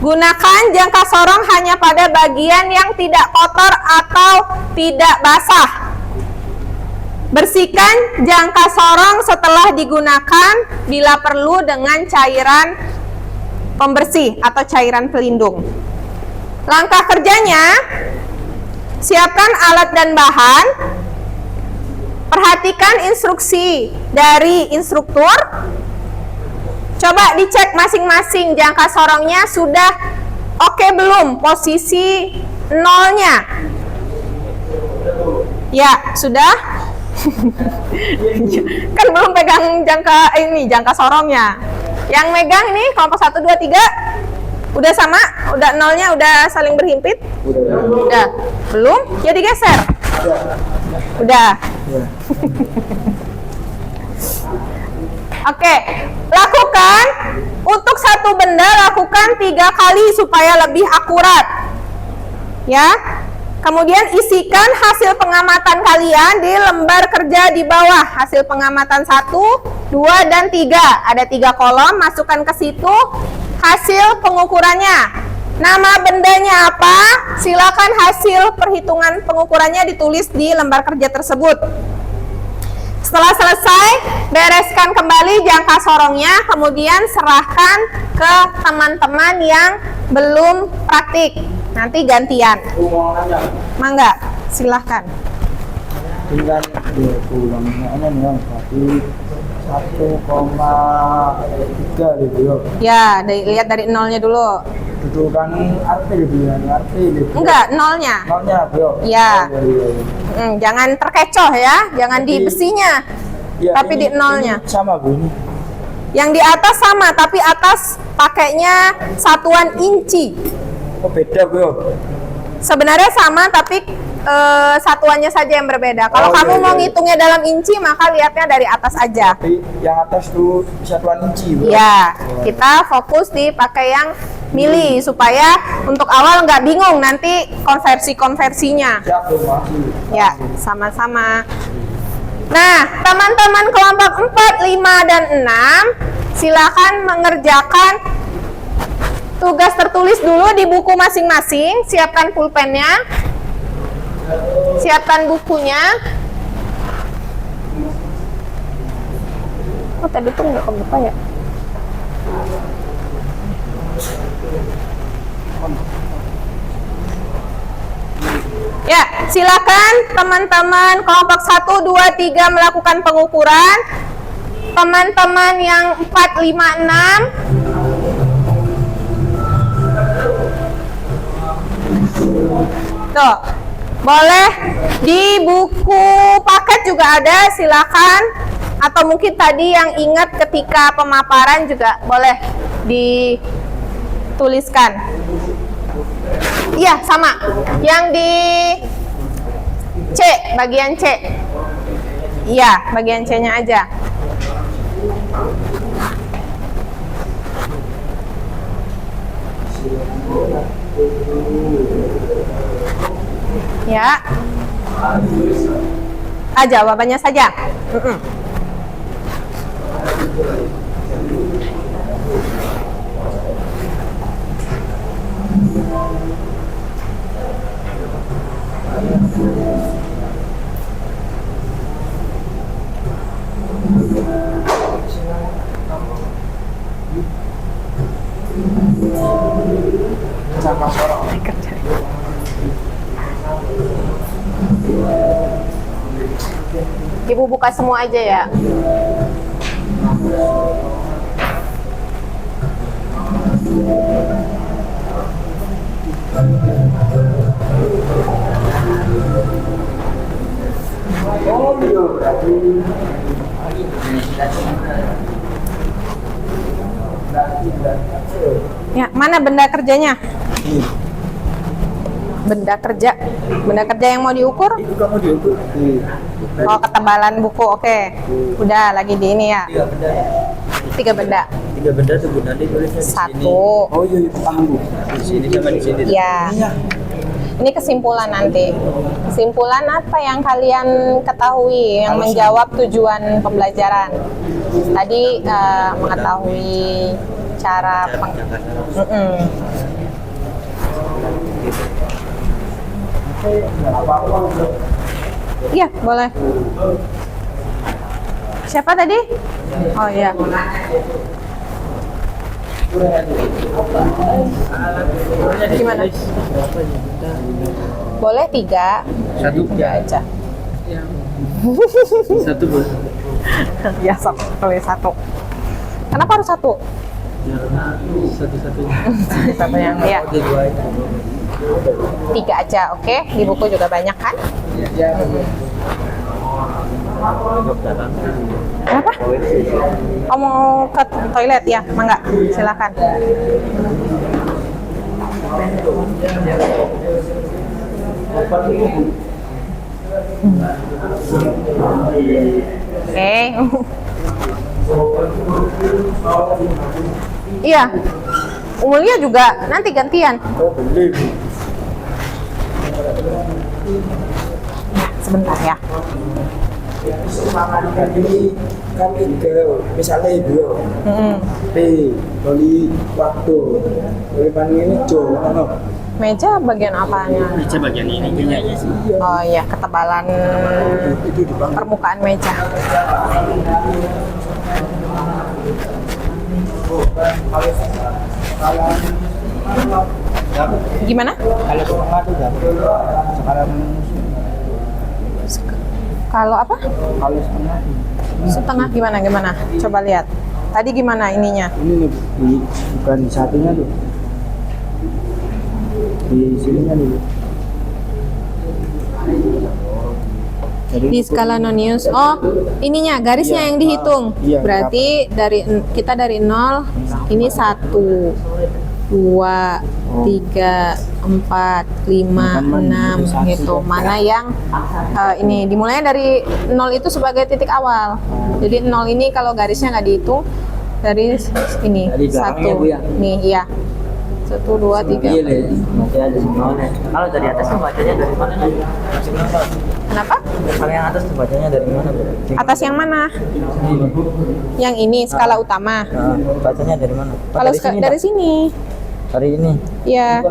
Gunakan jangka sorong hanya pada bagian yang tidak kotor atau tidak basah. Bersihkan jangka sorong setelah digunakan bila perlu dengan cairan pembersih atau cairan pelindung. Langkah kerjanya, siapkan alat dan bahan. Perhatikan instruksi dari instruktur. Coba dicek masing-masing jangka sorongnya sudah oke belum posisi nolnya. Ya, sudah. Kan belum pegang jangka sorongnya. Yang megang ini kelompok 1, 2, 3 udah sama? Udah nolnya udah saling berhimpit? Udah. Belum? Ya digeser. Udah. Oke, lakukan untuk satu benda, lakukan 3 kali supaya lebih akurat. Ya. Kemudian isikan hasil pengamatan kalian di lembar kerja di bawah. Hasil pengamatan 1, 2, dan 3. Ada 3 kolom, masukkan ke situ hasil pengukurannya. Nama bendanya apa? Silakan hasil perhitungan pengukurannya ditulis di lembar kerja tersebut. Setelah selesai, bereskan kembali jangka sorongnya, kemudian serahkan ke teman-teman yang belum praktik. Nanti gantian. Mangga, silahkan.
Dengan dia pulangnya yang tadi 1,3 gitu
ya. Lihat dari nolnya dulu.
Itu kan arti gitu ya,
Enggak, nolnya.
Nolnya bro.
Ya. Jangan terkecoh ya, jangan di besinya,
ya,
tapi di nolnya.
Sama Bu ini.
Yang di atas sama, tapi atas pakainya satuan inci.
Oh beda bro.
Sebenarnya sama, tapi satuannya saja yang berbeda. Kalau
Oh,
kamu
iya,
mau
iya.
ngitungnya dalam inci, maka lihatnya dari atas aja.
Tapi yang atas tuh satuan inci, Bu.
Ya, kita fokus dipakai yang mili supaya untuk awal nggak bingung nanti konversinya.
Siap, Bu, makasih.
Ya, sama-sama. Nah, teman-teman kelompok 4, 5, dan 6, silakan mengerjakan tugas tertulis dulu di buku masing-masing. Siapkan pulpennya, siapkan bukunya. Oh, tadi tuh nggak kebuka ya? Ya, silakan teman-teman kelompok 1, 2, 3 melakukan pengukuran. Teman-teman yang 4, 5, 6 tuh, boleh di buku paket juga ada, silakan. Atau mungkin tadi yang ingat ketika pemaparan juga boleh dituliskan. Iya, sama. Yang di C, bagian C. Iya, bagian C-nya aja. Ya. Jawabannya saja. Ibu buka semua aja ya. Ya, mana benda kerjanya? Benda kerja yang mau diukur?
Itu kamu diukur.
Oh, ketebalan buku, oke. Udah lagi di ini ya. 3 benda.
3 benda tuh Bu, nanti tulisnya di sini.
1.
Oh iya, paham, Bu.
Di sini sama di sini.
Ya.
Iya.
Ini kesimpulan nanti. Kesimpulan apa yang kalian ketahui yang menjawab tujuan pembelajaran? Tadi mengetahui cara Iya, boleh. Siapa tadi? Oh iya. Gimana? Boleh 3.
1
aja.
Satu Bu.
Ya, tulis 1. Kenapa harus 1?
Satu-satunya.
Satu yang ya.
Oke, 2 itu.
3 aja, oke? Di buku juga banyak kan? Kenapa? Oh, mau ke toilet ya? Mangga, silakan. Oke. Iya. Umulnya juga nanti gantian.
Oh, boleh, Bu.
Sebentar ya.
Ini kan 3, misalnya itu P, kali waktu kali paling ini Jo, ano?
Meja bagian apanya?
Meja bagian ini aja sih.
Oh iya, ketebalan
Itu dibangun.
permukaan meja. Gimana?
Kalau setengah tuh sekarang
Kalau apa?
kalau setengah
Setengah gimana? Coba lihat. Tadi gimana ininya?
ini nih bukan satunya tuh di sininya nih. Jadi
Di skala nonius. Oh, ininya garisnya
Iya.
yang dihitung.
Iya,
Berarti kita dari 0, ini 1, 2, 2, 3, 4, 5, 6 gitu. Mana yang ini dimulainya dari 0 itu sebagai titik awal. Jadi 0 ini kalau garisnya nggak dihitung dari ini
Dari belakangnya,
1
Bu, ya?
nih iya 1, 2, 3.
Iya, Le. Masih ada semuanya. Kalau dari atas tuh bacanya dari mana?
Kenapa?
Kalau yang atas tuh bacanya dari mana, Bu?
Atas yang mana?
Ini.
Yang ini skala utama.
Nah, bacanya dari mana? Oh,
Kalau dari
Dak?
sini,
Dari ini.
ya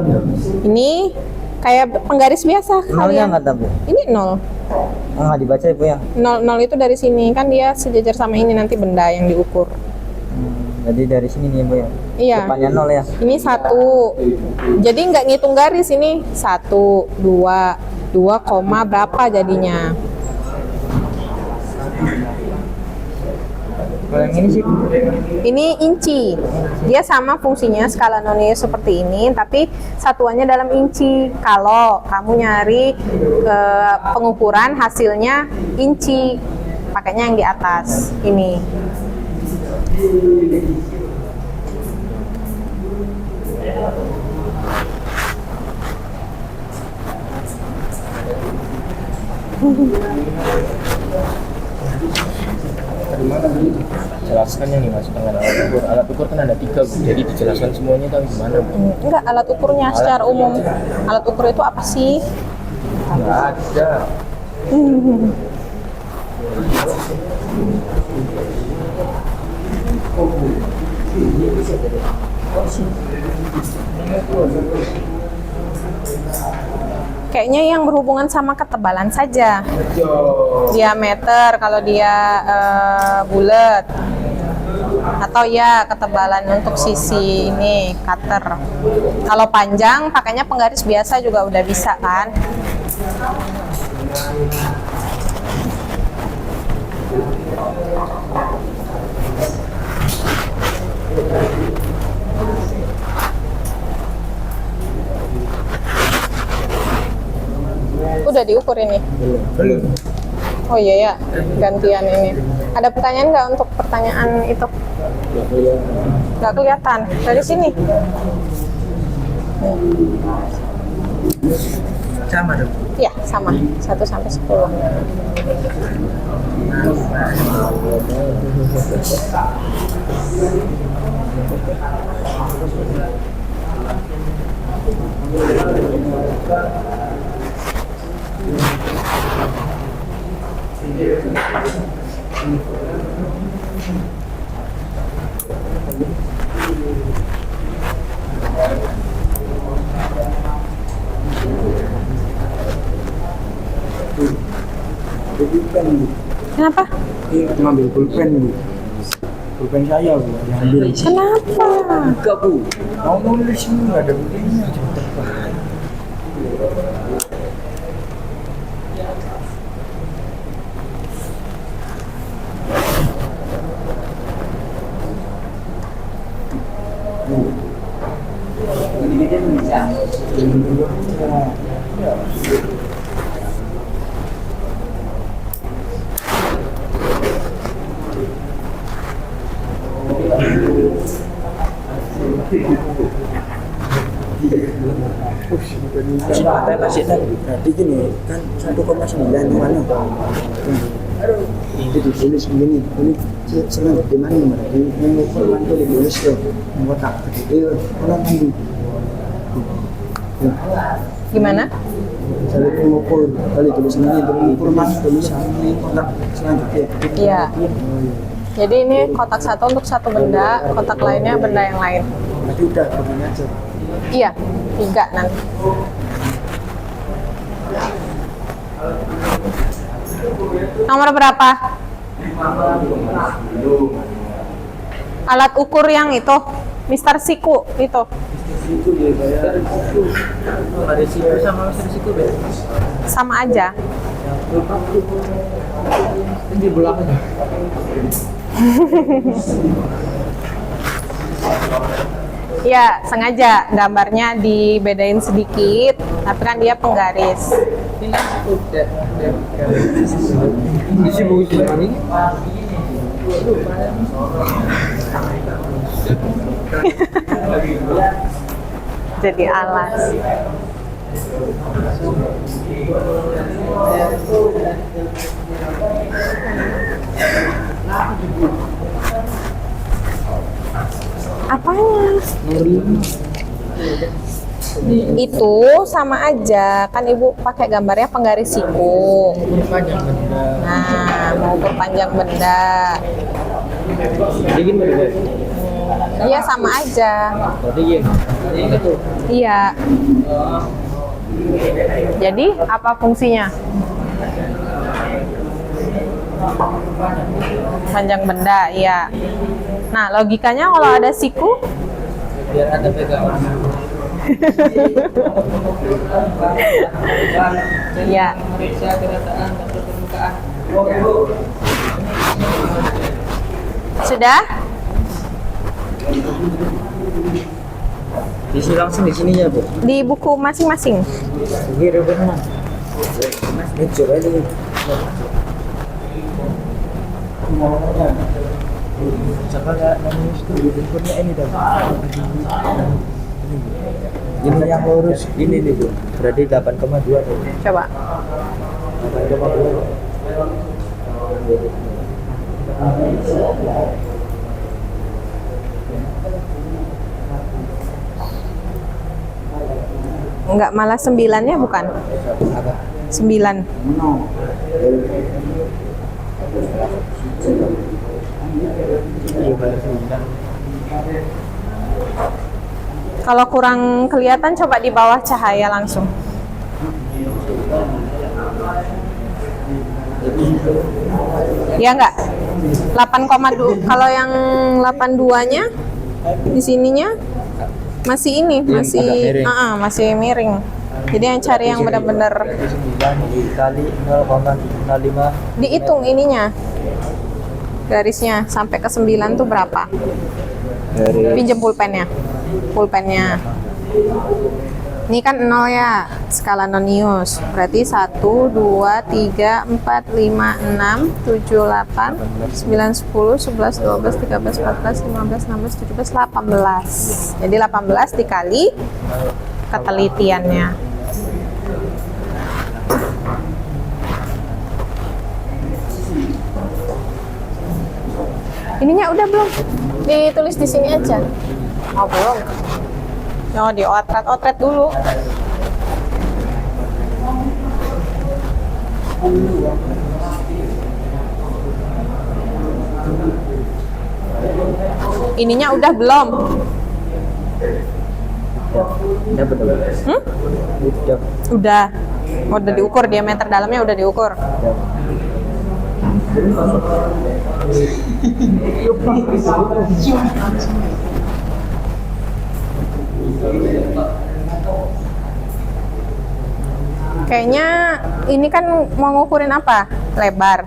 ini kayak penggaris biasa
Nolnya
kalian.
nggak ada, Bu?
Ini 0.
Oh, nggak dibaca ya, Bu, ya?
0 itu dari sini kan dia sejajar sama ini nanti benda yang diukur.
Jadi dari sini nih, Bu, ya?
Iya.
Depannya 0 ya?
Ini 1. Jadi nggak ngitung garis ini 1, 2 koma berapa jadinya?
Kalau yang ini sih, Bu?
Ini inci. Dia sama fungsinya skala nonlinear seperti ini, tapi satuannya dalam inci. Kalau kamu nyari pengukuran hasilnya inci, pakainya yang di atas ini.
Dari mana, Bu? Jelaskan yang dimaksud dengan alat ukur. Alat ukur kan ada 3, Bu. Jadi dijelaskan semuanya itu gimana, Bu?
Enggak, alat ukurnya secara umum. Alat ukur itu apa sih?
Nggak ada.
Kayaknya yang berhubungan sama ketebalan saja. Diameter kalau dia bulat. Atau ya ketebalan untuk sisi ini cutter. Kalau panjang pakainya penggaris biasa juga udah bisa kan? Udah diukur ini?
Belum.
Oh iya ya, gantian ini. Ada pertanyaan nggak untuk pertanyaan itu? Nggak kelihatan. Dari sini.
Sama dong.
Ya, sama. 1 sampai 10.
Pulpen, Bu.
Kenapa?
Ini ngambil pulpen, Bu. Pulpen saya, Bu. Ambil.
Kenapa?
Enggak, Bu. Mau nulis ini nggak ada bukunya. Berarti gini kan 1,9 mana? Itu ditulis begini, ini senang di mana berarti mengukur itu ditulis tuh kotak itu orang ambil.
Gimana?
Saya mengukur kali tulis ini mengukur mas tulisan ini kotak selanjutnya.
Iya. Jadi ini kotak satu untuk satu benda, kotak lainnya benda yang lain.
Berarti udah begini aja.
Iya, 3 nanti. Nomor berapa? Alat ukur yang itu, Mister Siku itu.
Ada siku sama Mr. Siku beda.
Sama aja.
Ini di belakang.
Ya, sengaja gambarnya dibedain sedikit, tapi kan dia penggaris.
Ini buku ini.
jadi alas. Apanya? Itu sama aja, kan ibu pakai gambarnya penggaris siku.
Panjang benda.
Nah, mau ukur panjang benda.
Jadi gini beda.
Iya sama aja.
Berarti gini. Itu.
Iya. Jadi apa fungsinya? Panjang benda, iya. Nah, logikanya kalau ada siku,
Biar ada pegangan.
iya.
Periksa kerataan dan permukaan.
Sudah?
Isi langsung di sini ya, Bu.
Di buku masing-masing.
Kiri benar.
Ini coba ini.
Coba nggak nangis tuh ukurnya ini dah. Ini yang lurus ini nih, Bu. Berarti 8,2 tuh.
Coba.
8,2.
Enggak, malah 9-nya bukan? 9.
Iya, bayar 9.
Kalau kurang kelihatan, coba di bawah cahaya langsung. Ya enggak? 8,2. Kalau yang 82-nya di sininya masih ini, masih masih miring. Jadi yang cari yang benar-benar
9 dikali 0,05.
dihitung ininya. Garisnya sampai ke 9 tuh berapa? Pinjem pulpennya. Pulpennya. Ini kan 0 ya, skala nonius. Berarti 1, 2, 3, 4, 5, 6, 7, 8, 9, 10, 11, 12, 13, 14, 15, 16, 17, 18. Jadi 18 dikali ketelitiannya. Ininya udah belum? Ditulis di sini aja. Oh, belum. Oh, diotret-otret dulu. Ininya udah belum?
Udah betul.
Udah. Udah diukur, diameter dalamnya udah diukur. Kayaknya ini kan mau ngukurin apa? Lebar.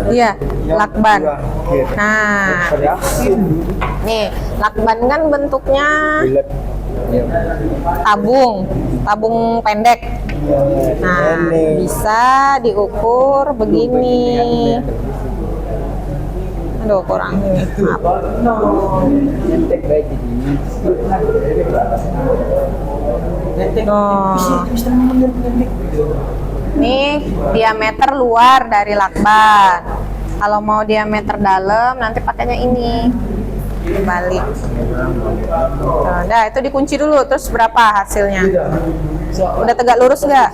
Iya, lakban. Nah, nih lakban kan bentuknya tabung pendek. Nah, bisa diukur begini. Aduh, kurang ini. Maaf. Nih diameter luar dari lakban. Kalau mau diameter dalam nanti pakainya ini. Balik. Nah, itu dikunci dulu. Terus berapa hasilnya? Udah tegak lurus nggak?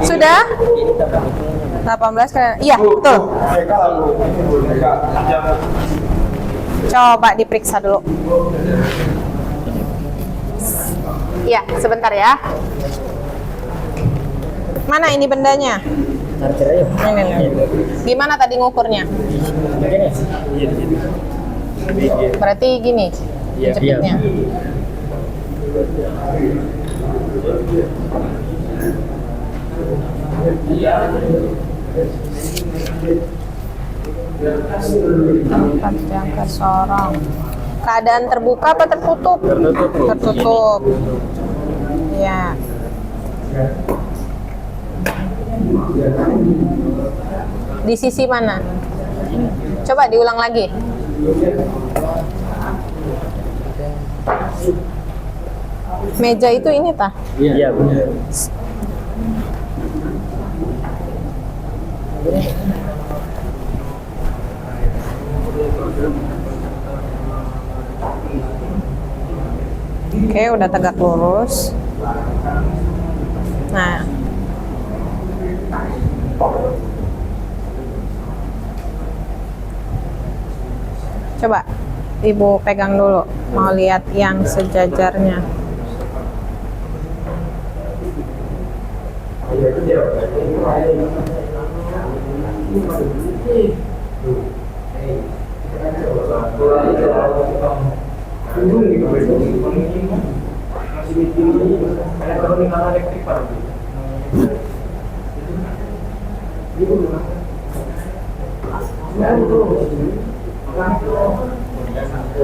Sudah? 18 kali. Iya, betul. Coba diperiksa dulu. Iya, sebentar ya. Mana ini bendanya? Ini. Gimana tadi ngukurnya? Berarti gini jepitnya. Tempat jangka sorong. Keadaan terbuka apa tertutup? Tertutup. Ya. Di sisi mana? Coba diulang lagi. Meja itu ini tah?
Iya benar.
Oke, udah tegak lurus. Nah. Coba Ibu pegang dulu, mau lihat yang sejajarnya.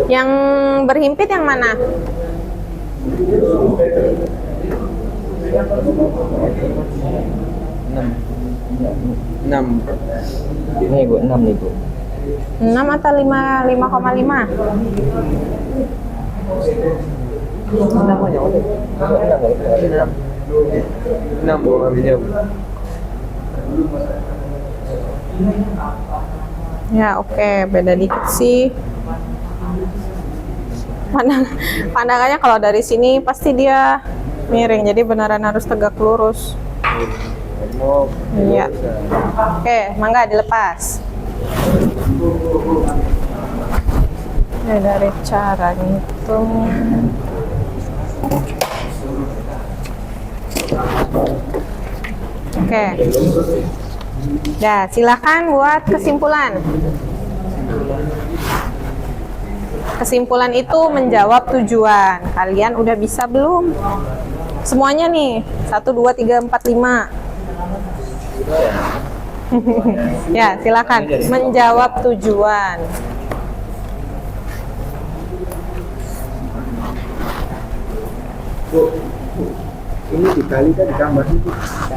Yang berhimpit yang mana?
Enam. Ini Bu, 6 nih Bu.
6 atau 5,5?
Enam Bu, ambilnya Bu.
Ya oke, beda dikit sih. Pandangannya kalau dari sini pasti dia miring, jadi beneran harus tegak lurus. Iya. Oke, mangga dilepas. Ya, dari cara ngitung. Oke. Ya, silakan buat kesimpulan. Kesimpulan itu menjawab tujuan. Kalian udah bisa belum? Semuanya nih. 1, 2, 3, 4, 5. Ya, silakan menjawab tujuan.
Bu, ini dikali kan ditambah itu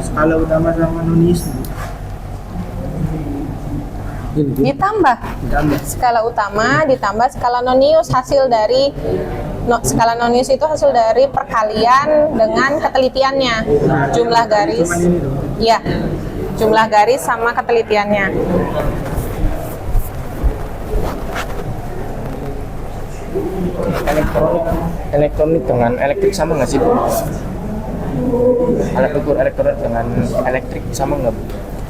skala utama sama nulis.
Ditambah skala utama ditambah skala nonius, hasil dari skala nonius itu hasil dari perkalian dengan ketelitiannya, jumlah garis. Iya, jumlah garis sama ketelitiannya.
Elektronik dengan elektrik sama nggak sih Bu? Alat ukur elektronik dengan elektrik sama nggak Bu?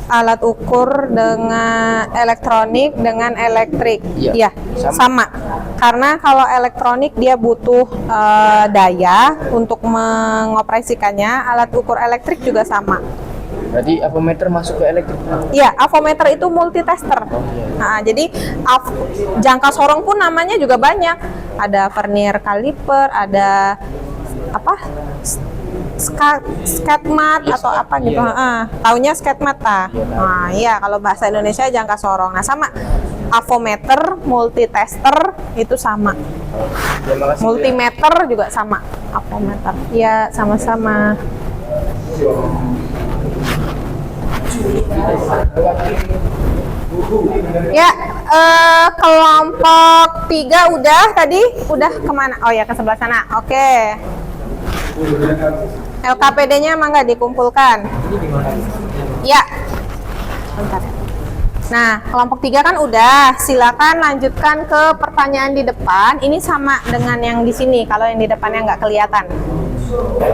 Alat ukur dengan elektronik dengan elektrik,
Iya,
ya sama. Karena kalau elektronik dia butuh daya untuk mengoperasikannya, alat ukur elektrik juga sama.
Berarti avometer masuk ke elektrik?
Iya, avometer itu multitester. Nah, jadi jangka sorong pun namanya juga banyak. Ada vernier caliper, ada apa? Skatmat atau apa gitu. Taunya skatmat ta. Nah, iya kalau bahasa Indonesia jangka sorong. Nah, sama avometer, multitester itu sama. Multimeter juga sama. Avometer. Iya, sama-sama. Ya, kelompok 3 udah tadi? Udah kemana? Oh ya, ke sebelah sana. Oke. LKPD-nya mangga dikumpulkan. Ya. Bentar. Nah, kelompok 3 kan udah. Silakan lanjutkan ke pertanyaan di depan. Ini sama dengan yang di sini. Kalau yang di depannya nggak kelihatan.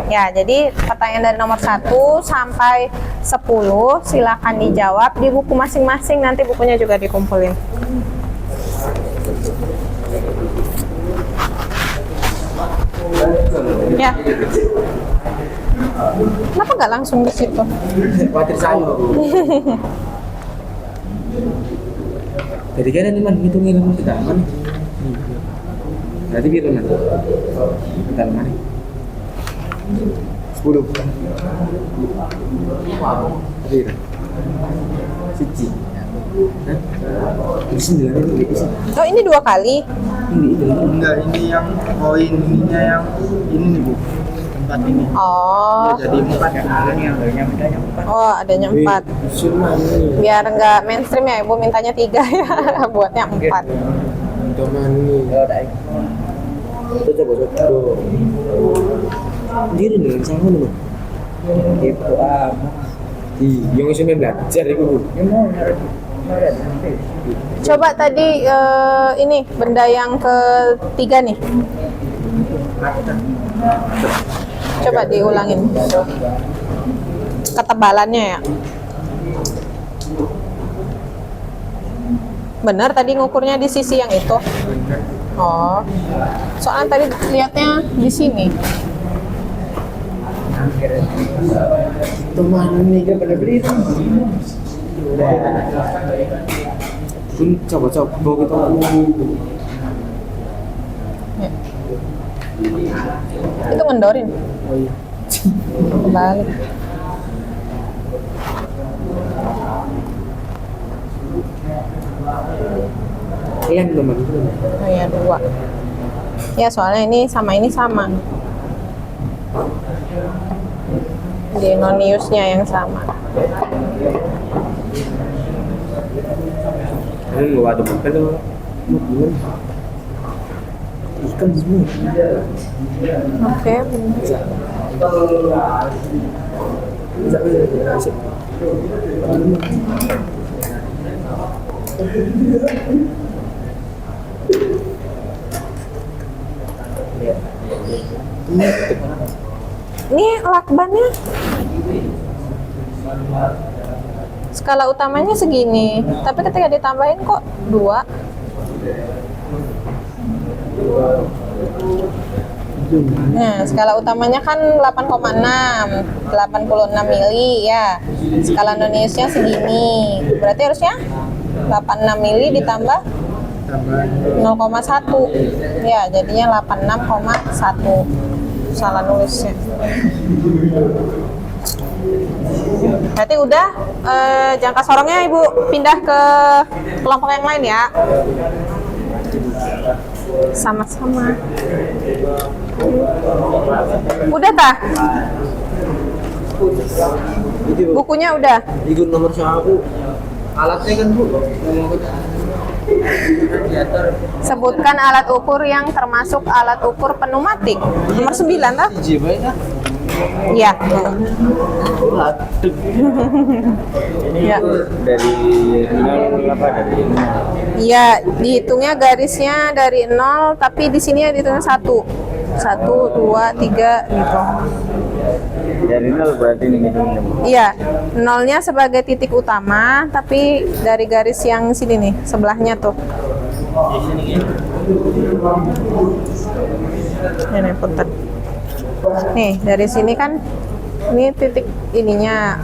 Ya, jadi pertanyaan dari nomor 1 sampai 10 silakan dijawab di buku masing-masing. Nanti bukunya juga dikumpulin. Ya. Kenapa nggak langsung di situ?
Khawatir saya. Jadi kan ini man ngitungin ilmu kita man. Berarti biar man. Bentar man. 10. Biar. Siji. Ini 9 ini isi.
Oh, ini 2 kali.
Ini enggak, ini yang poin ininya yang ini nih Bu.
4 ini.
Oh,
Jadi 4 kan yang bedanya 4.
oh adanya 4.
Cuma ini
Biar nggak mainstream ya, Ibu mintanya 3 ya, buatnya 4.
teman ini.
Ya udah.
Kita coba. Diri nih sama nih.
Itu
Di yang isinya belajar itu.
Coba tadi ini benda yang ketiga nih. Coba diulangin. Ketebalannya ya. Benar tadi ngukurnya di sisi yang itu. Oh. Soalnya tadi lihatnya di sini.
Teman ini kan pada beli. Pun coba-coba kita.
Ya. Itu ngendorin.
Oh iya.
Balik.
Kalian teman itu.
Oh ya 2. Ya soalnya ini sama. Denoneusnya yang sama.
Ini nggak ada bukan tuh. Ikan semua.
Oke.
Bisa. Asik.
Ini lakbannya skala utamanya segini, tapi ketika ditambahin kok 2. Nah, skala utamanya kan 8,6, 86 mili ya. Skala noneusnya segini. Berarti harusnya 86 mili ditambah 0,1. Ya, jadinya 86,1. Salah nulisnya. Berarti udah jangka sorongnya Ibu pindah ke kelompok yang lain ya. Sama-sama. Udah tah? Bukunya udah?
Ikut nomor aku.
Alatnya kan Bu.
Sebutkan alat ukur yang termasuk alat ukur pneumatik. Nomor 9 tah? Iya. Iya.
Dari 0 apa dari
Iya, dihitungnya garisnya dari 0, tapi di sini dihitungnya 1. 1, 2, 3 gitu.
dari 0 berarti ini hitungnya Bu.
Iya, nolnya sebagai titik utama, tapi dari garis yang sini nih, sebelahnya tuh. Ini punten. Nih, dari sini kan ini titik ininya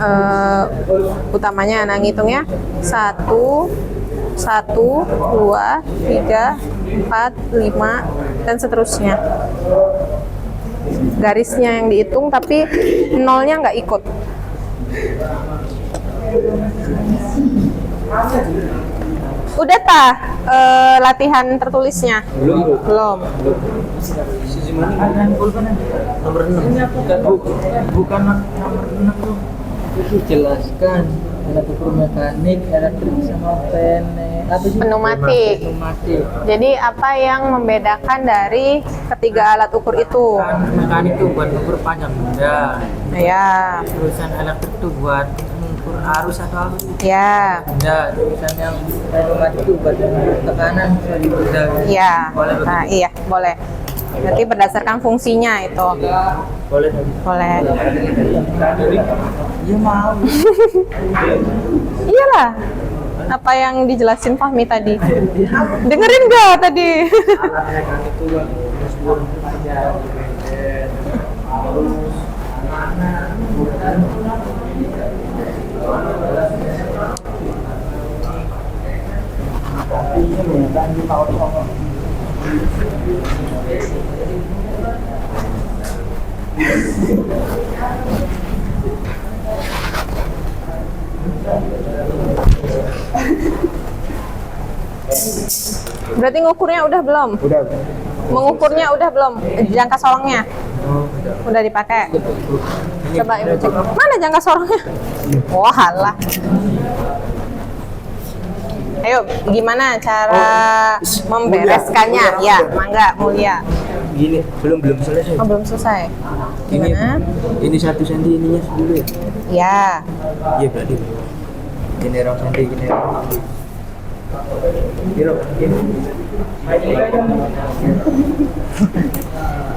utamanya. Nah, ngitungnya 1, 1, 2, 3, 4, 5, dan seterusnya. Garisnya yang dihitung, tapi nolnya nggak ikut. Udah tah latihan tertulisnya? Belum.
Sisi mana? Nomor 6.
Bukan nomor 6 tuh. Itu jelaskan alat ukur mekanik, elektrik sama apa sih?
Pneumatik.
Pneumatik.
Jadi apa yang membedakan dari ketiga alat ukur itu?
Kan mekanik tuh buat ukur panjang benda.
Ya,
Tulisan elektrik tuh buat mengukur arus atau apa?
ya,
Benda. Tulisan yang pneumatik tuh buat mengukur tekanan suatu benda.
ya.
Boleh begitu?
Nah, iya, boleh. Berarti berdasarkan fungsinya itu.
Boleh.
Boleh.
Iya mau.
Iyalah. Apa yang dijelasin Fahmi tadi? Dengerin gak tadi?
Berarti ngukurnya udah belum?
Udah. Mengukurnya udah belum? Jangka sorongnya udah dipakai. Coba ibu cek. Mana jangka sorongnya? Wah, halah. Ayo, gimana cara membereskannya? Ya, mangga Mulia.
Gini, belum selesai.
Oh, belum selesai. Gimana?
Ini 1 senti ininya 10 ya?
Ya.
Iya berarti. Gini rong senti, gini rong. Gini.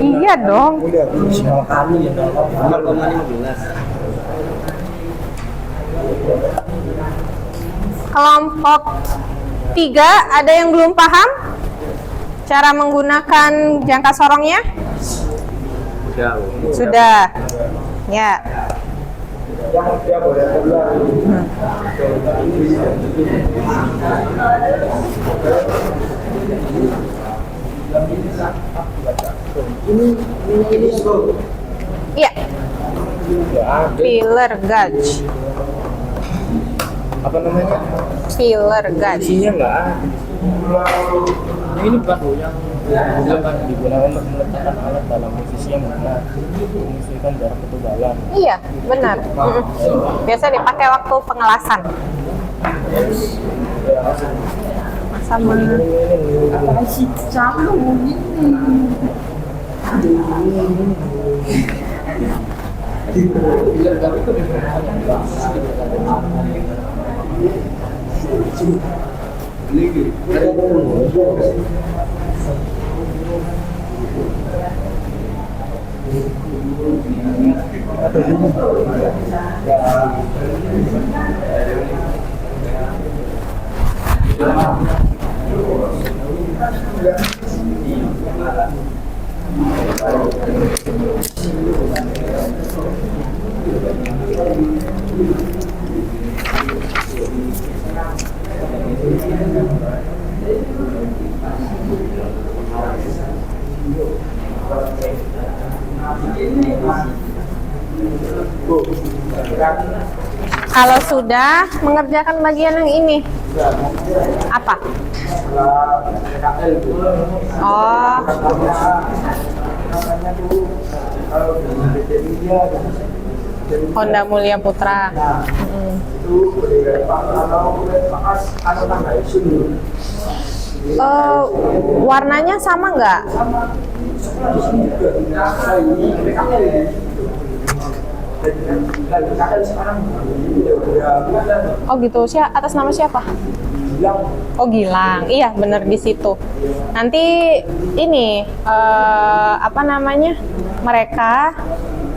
Iya dong.
Udah, semua kali ya. 0,15.
Kelompok 3 ada yang belum paham cara menggunakan jangka sorongnya? Sudah. Ya.
Ya boleh keluar. Ini
Iya. Filler gauge.
apa namanya?
Filler gauge.
Isinya enggak ada.
Ini bukan yang digunakan untuk meletakkan alat dalam posisi yang benar, menyesuaikan jarak ketebalan.
Iya, benar. Biasa dipakai waktu pengelasan. Sama.
Apa sih?
Kalau sudah mengerjakan bagian yang ini, apa? Oh, Honda Mulia Putra. Warnanya sama nggak? Oh gitu, atas nama siapa? Oh Gilang, iya bener di situ. Nanti ini apa namanya? Mereka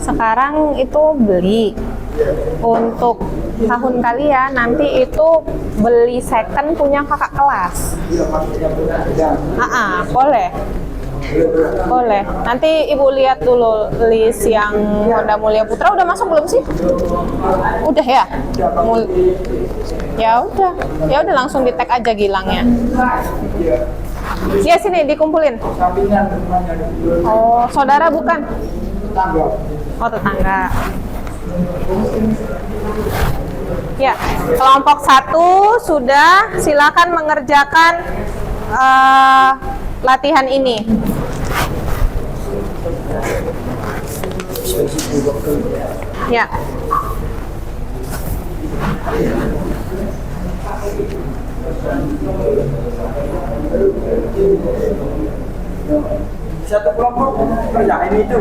sekarang itu beli untuk tahun kalian, nanti itu beli second punya kakak kelas. Boleh. Boleh. Nanti Ibu lihat dulu list yang Honda Mulia Putra udah masuk belum sih? Udah ya? Ya udah langsung di tag aja Gilangnya. Ya sini dikumpulin. Oh, saudara bukan? Oh, tetangga. Ya, kelompok 1 sudah, silakan mengerjakan latihan ini. Ya.
Satu kelompok kerjain itu.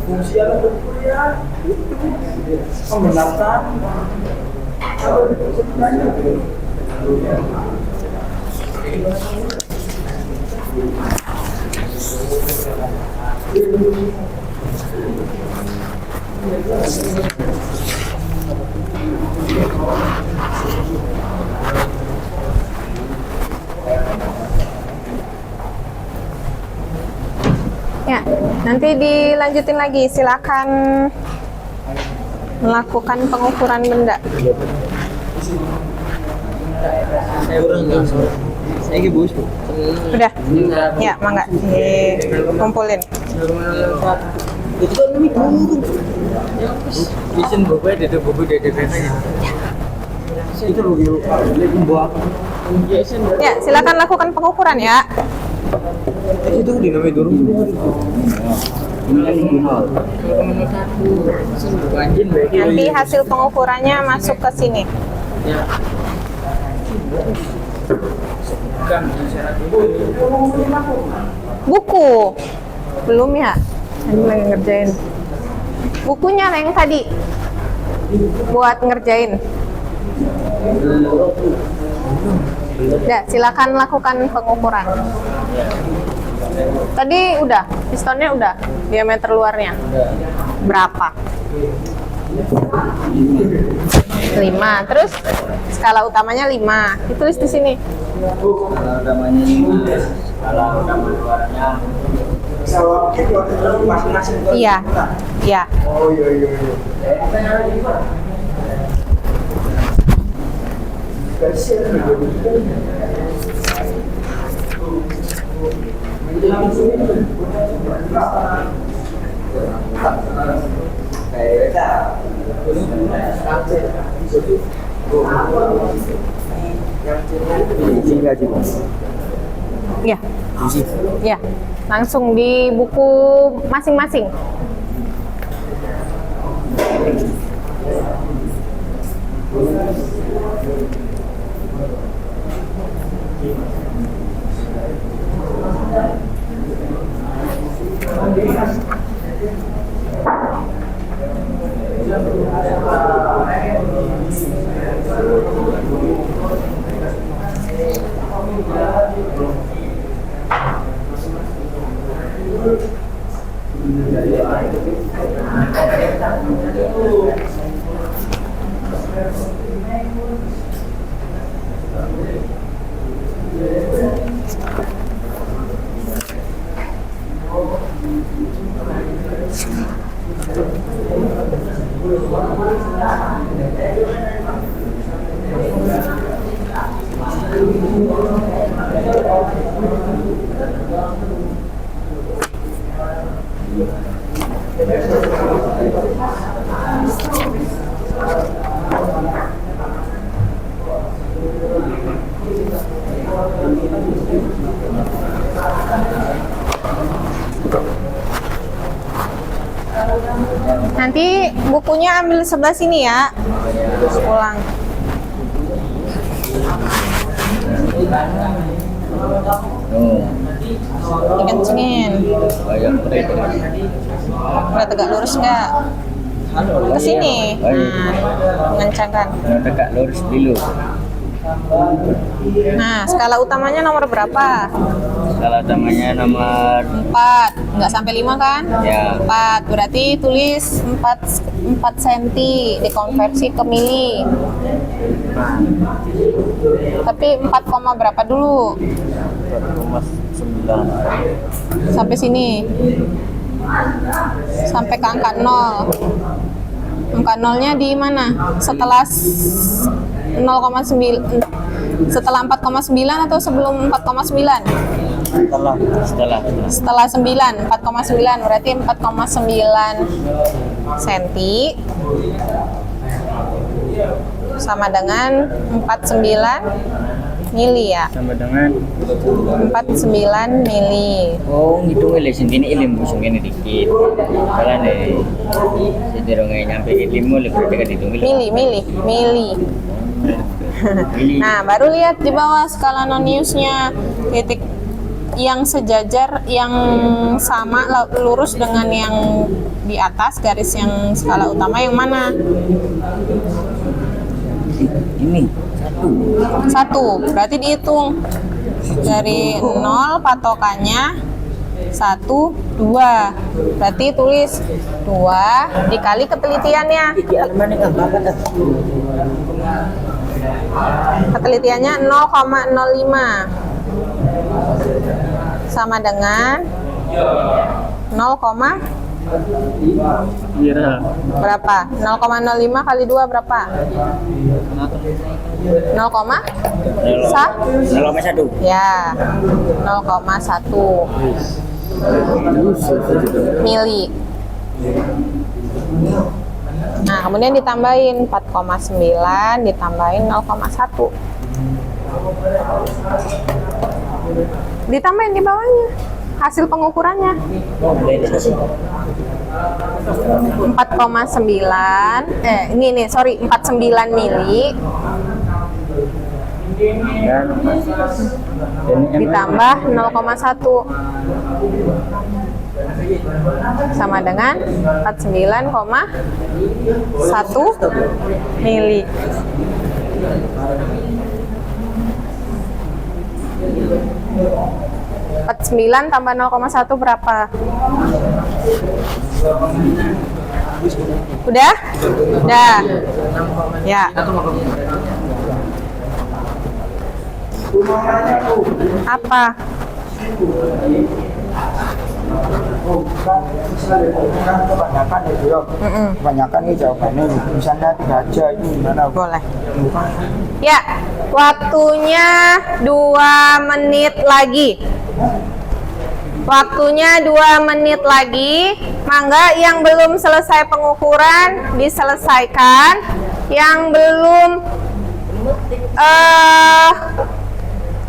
Fungsi alat ukur ya itu membenarkan
Ya, nanti dilanjutin lagi. Silakan melakukan pengukuran benda.
Saya kurang nggak, saya bos.
Udah? Ya, mangga. Kumpulin.
Itu kan lebih dulu. Isin bobo dede aja. Itu begitu. Lebih buah.
Ya, silakan lakukan pengukuran ya.
Itu dinamai dulu.
Nanti hasil pengukurannya masuk ke sini. Buku. Belum ya? Ini lagi ngerjain. Bukunya yang tadi. Buat ngerjain. Udah, silakan lakukan pengukuran. Tadi udah, pistonnya udah, diameter luarnya. Berapa? 5. Terus skala utamanya 5. Ditulis di sini.
Skala utamanya 5. Skala utama luarnya.
Mungkin waktu masing-masing.
Iya. Iya.
Oh iya.
Iya. Iya. Langsung di buku masing-masing. Nanti bukunya ambil sebelah sini ya. Pulang. Dikencengin. Udah tegak lurus nggak? Ke sini. Nah, mengencangkan.
Tegak lurus dulu.
Nah, skala utamanya nomor berapa?
Skala utamanya nomor
4. Nggak sampai 5 kan?
Ya.
4. Berarti tulis 4 cm dikonversi ke mili. Tapi 4, berapa dulu?
4,9.
Sampai sini. Sampai ke angka 0. Angka 0-nya di mana? Setelah 0,9. Setelah 4,9 atau sebelum 4,9? Setelah 9, 4,9 berarti 4,9 cm sama dengan 49 mili ya.
Sama dengan
49 mili.
oh ngitung ile sini ilim busung ini dikit. Kalau nih sederhana nyampe ilimmu lebih dekat hitung
Mili. Nah, baru lihat di bawah skala noniusnya, titik yang sejajar, yang sama lurus dengan yang di atas garis yang skala utama yang mana?
Ini
1. Berarti dihitung dari 0 patokannya 1, 2. Berarti tulis 2 dikali ketelitiannya. Ketelitiannya 0,05 sama dengan 0,5
Kira.
Berapa? 0,05 kali 2 berapa? 0, sah?
0,1.
Ya, 0,1 mili. Nah, kemudian ditambahin 4,9 ditambahin 0,1. Ditambahin di bawahnya hasil pengukurannya. 4,9 sorry 49 mili ditambah 0,1 sama dengan 49,1 mili. 49 tambah 0,1 berapa? Udah? Udah. Ya. Apa?
Kebanyakan ya bro. Kebanyakan nih jawabannya misalnya 3 aja ini gimana?
Boleh. Ya, waktunya 2 menit lagi. Waktunya 2 menit lagi. Mangga yang belum selesai pengukuran diselesaikan. Yang belum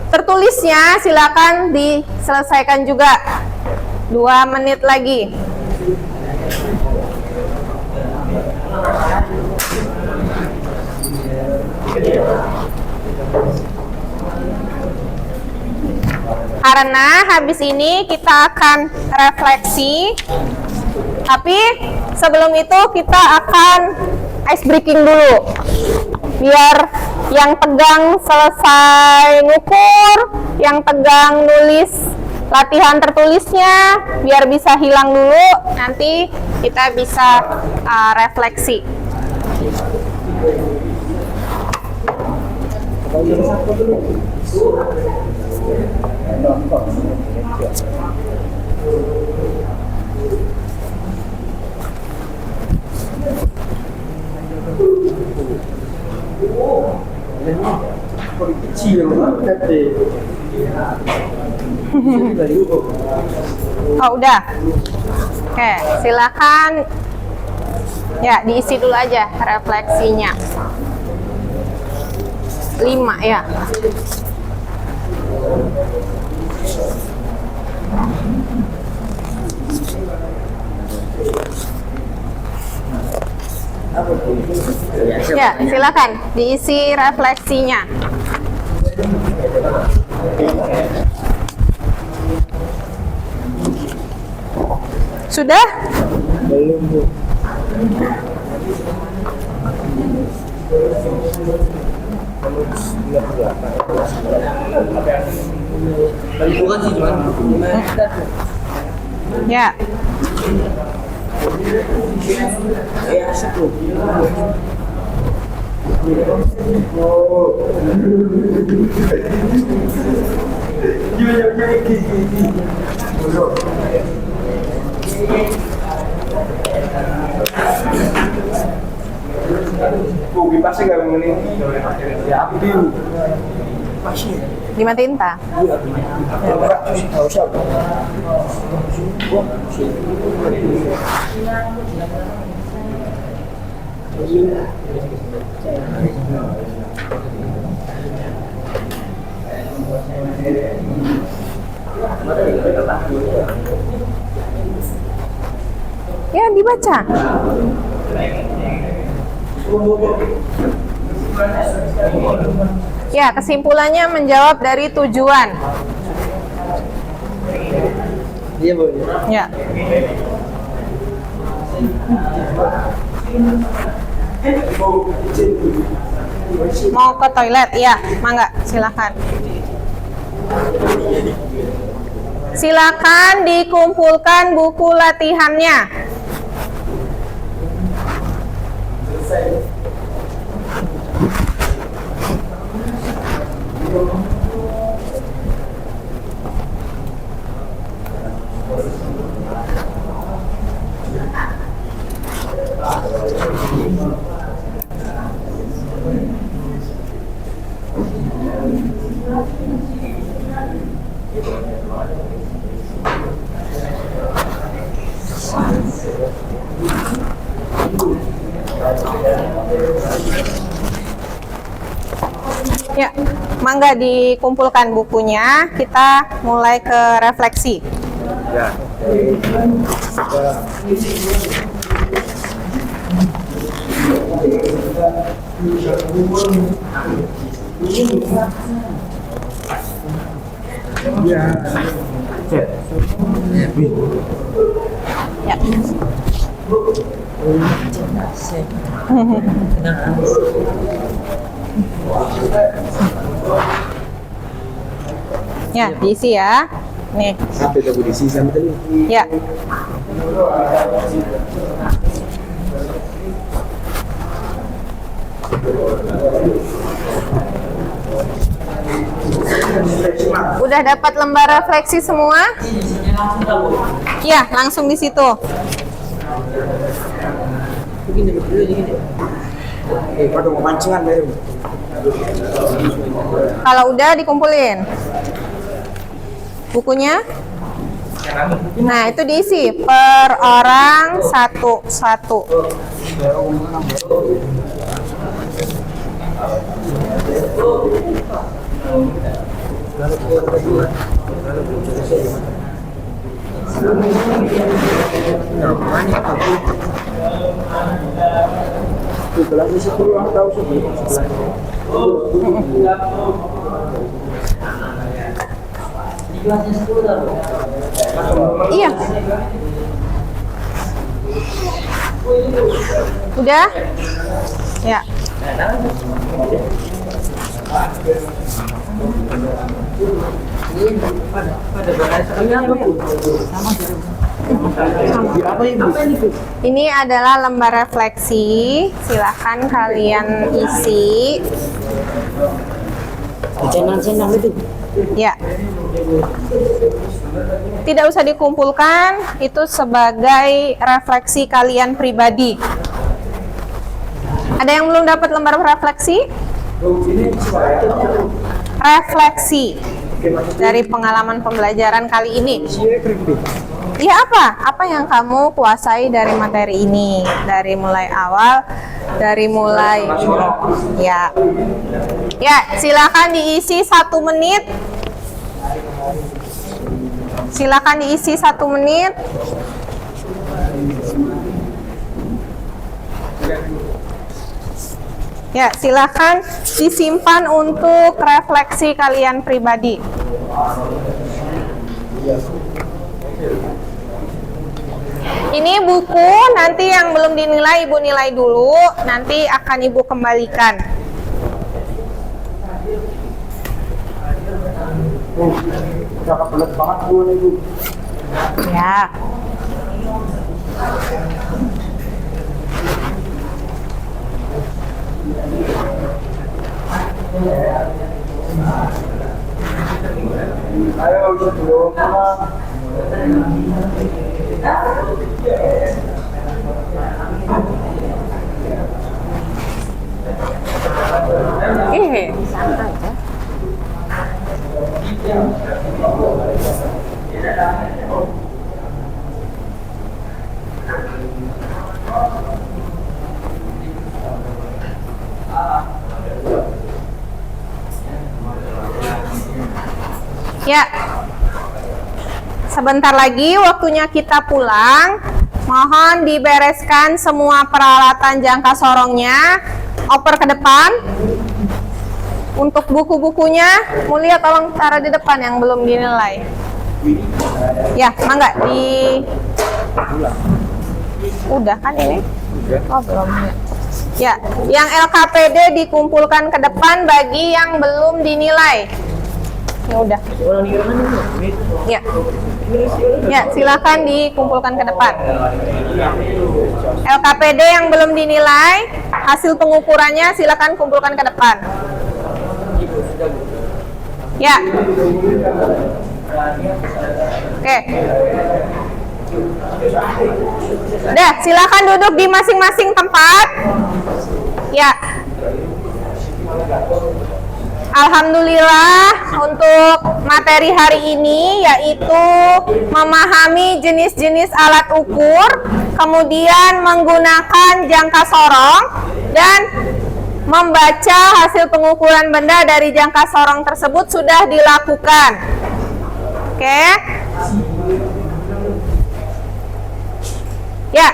tertulisnya silakan diselesaikan juga. 2 menit lagi. Karena habis ini kita akan refleksi, tapi sebelum itu kita akan ice breaking dulu, biar yang tegang selesai ngukur, yang tegang nulis latihan tertulisnya, biar bisa hilang dulu, nanti kita bisa refleksi. Oh udah, oke silakan ya diisi dulu aja refleksinya. 5 ya. Ya, silakan diisi refleksinya. Sudah?
Belum bu.
Bukan sih cuman.
Ya.
Kopi pasti nggak mengenai ya api pasti.
Dimatiin tak?
Nggak usah.
Ya, dibaca. Ya, kesimpulannya menjawab dari tujuan.
Iya bu.
Ya. Mau ke toilet? Ya, mangga, silakan. Silakan dikumpulkan buku latihannya. mangga dikumpulkan bukunya, kita mulai ke refleksi.
Ya. Ya.
Ya. Ya, diisi ya. Nih.
Sampai tadi di sisi tadi.
Ya. Udah dapat lembar refleksi semua? Ya, langsung di situ.
Pada mau pancingan baru.
Kalau udah dikumpulin bukunya. Nah, itu diisi per orang satu-satu. Iya. Udah? Ya. Ini adalah lembar refleksi. Silahkan kalian isi.
Channel itu.
Ya. Tidak usah dikumpulkan, itu sebagai refleksi kalian pribadi. Ada yang belum dapat lembar refleksi? Refleksi dari pengalaman pembelajaran kali ini. Ya, apa yang kamu kuasai dari materi ini? Dari mulai awal, dari mulai ya. Ya, silakan diisi 1 menit. Silakan diisi 1 menit. Ya, silakan disimpan untuk refleksi kalian pribadi. Ini buku, nanti yang belum dinilai Ibu nilai dulu, nanti akan Ibu kembalikan.
Cakep banget Bu Ibu.
Ya.
Ayo sebelum
Santai aja. Ya, sebentar lagi waktunya kita pulang. Mohon dibereskan semua peralatan jangka sorongnya. Oper ke depan. Untuk buku-bukunya, Mulia tolong taruh di depan yang belum dinilai. Ya, mangga di. Udah kan ini? Oh, belum. Ya, yang LKPD dikumpulkan ke depan bagi yang belum dinilai. Ya udah. Ya. Ya, silakan dikumpulkan ke depan. LKPD yang belum dinilai, hasil pengukurannya silakan kumpulkan ke depan. Ya. Oke. Udah, silakan duduk di masing-masing tempat. Ya. Alhamdulillah untuk materi hari ini yaitu memahami jenis-jenis alat ukur, kemudian menggunakan jangka sorong dan membaca hasil pengukuran benda dari jangka sorong tersebut sudah dilakukan. Oke. Ya,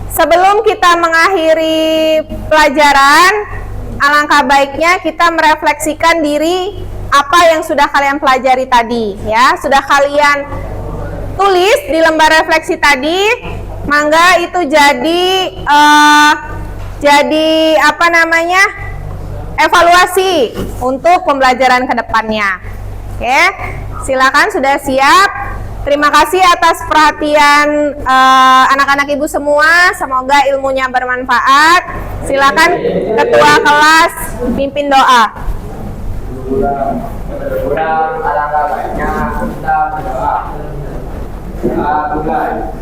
sebelum kita mengakhiri pelajaran, alangkah baiknya kita merefleksikan diri apa yang sudah kalian pelajari tadi, ya. Sudah kalian tulis di lembar refleksi tadi, mangga itu jadi apa namanya, evaluasi untuk pembelajaran kedepannya. Oke, silakan, sudah siap. Terima kasih atas perhatian anak-anak ibu semua. Semoga ilmunya bermanfaat. Silakan ketua kelas pimpin doa.
Kurang alangkah baiknya kita berdoa. Mulai.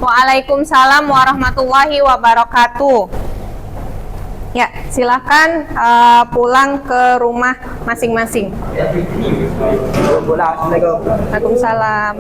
Waalaikumsalam warahmatullahi wabarakatuh. Ya, silakan pulang ke rumah masing-masing. Waalaikumsalam.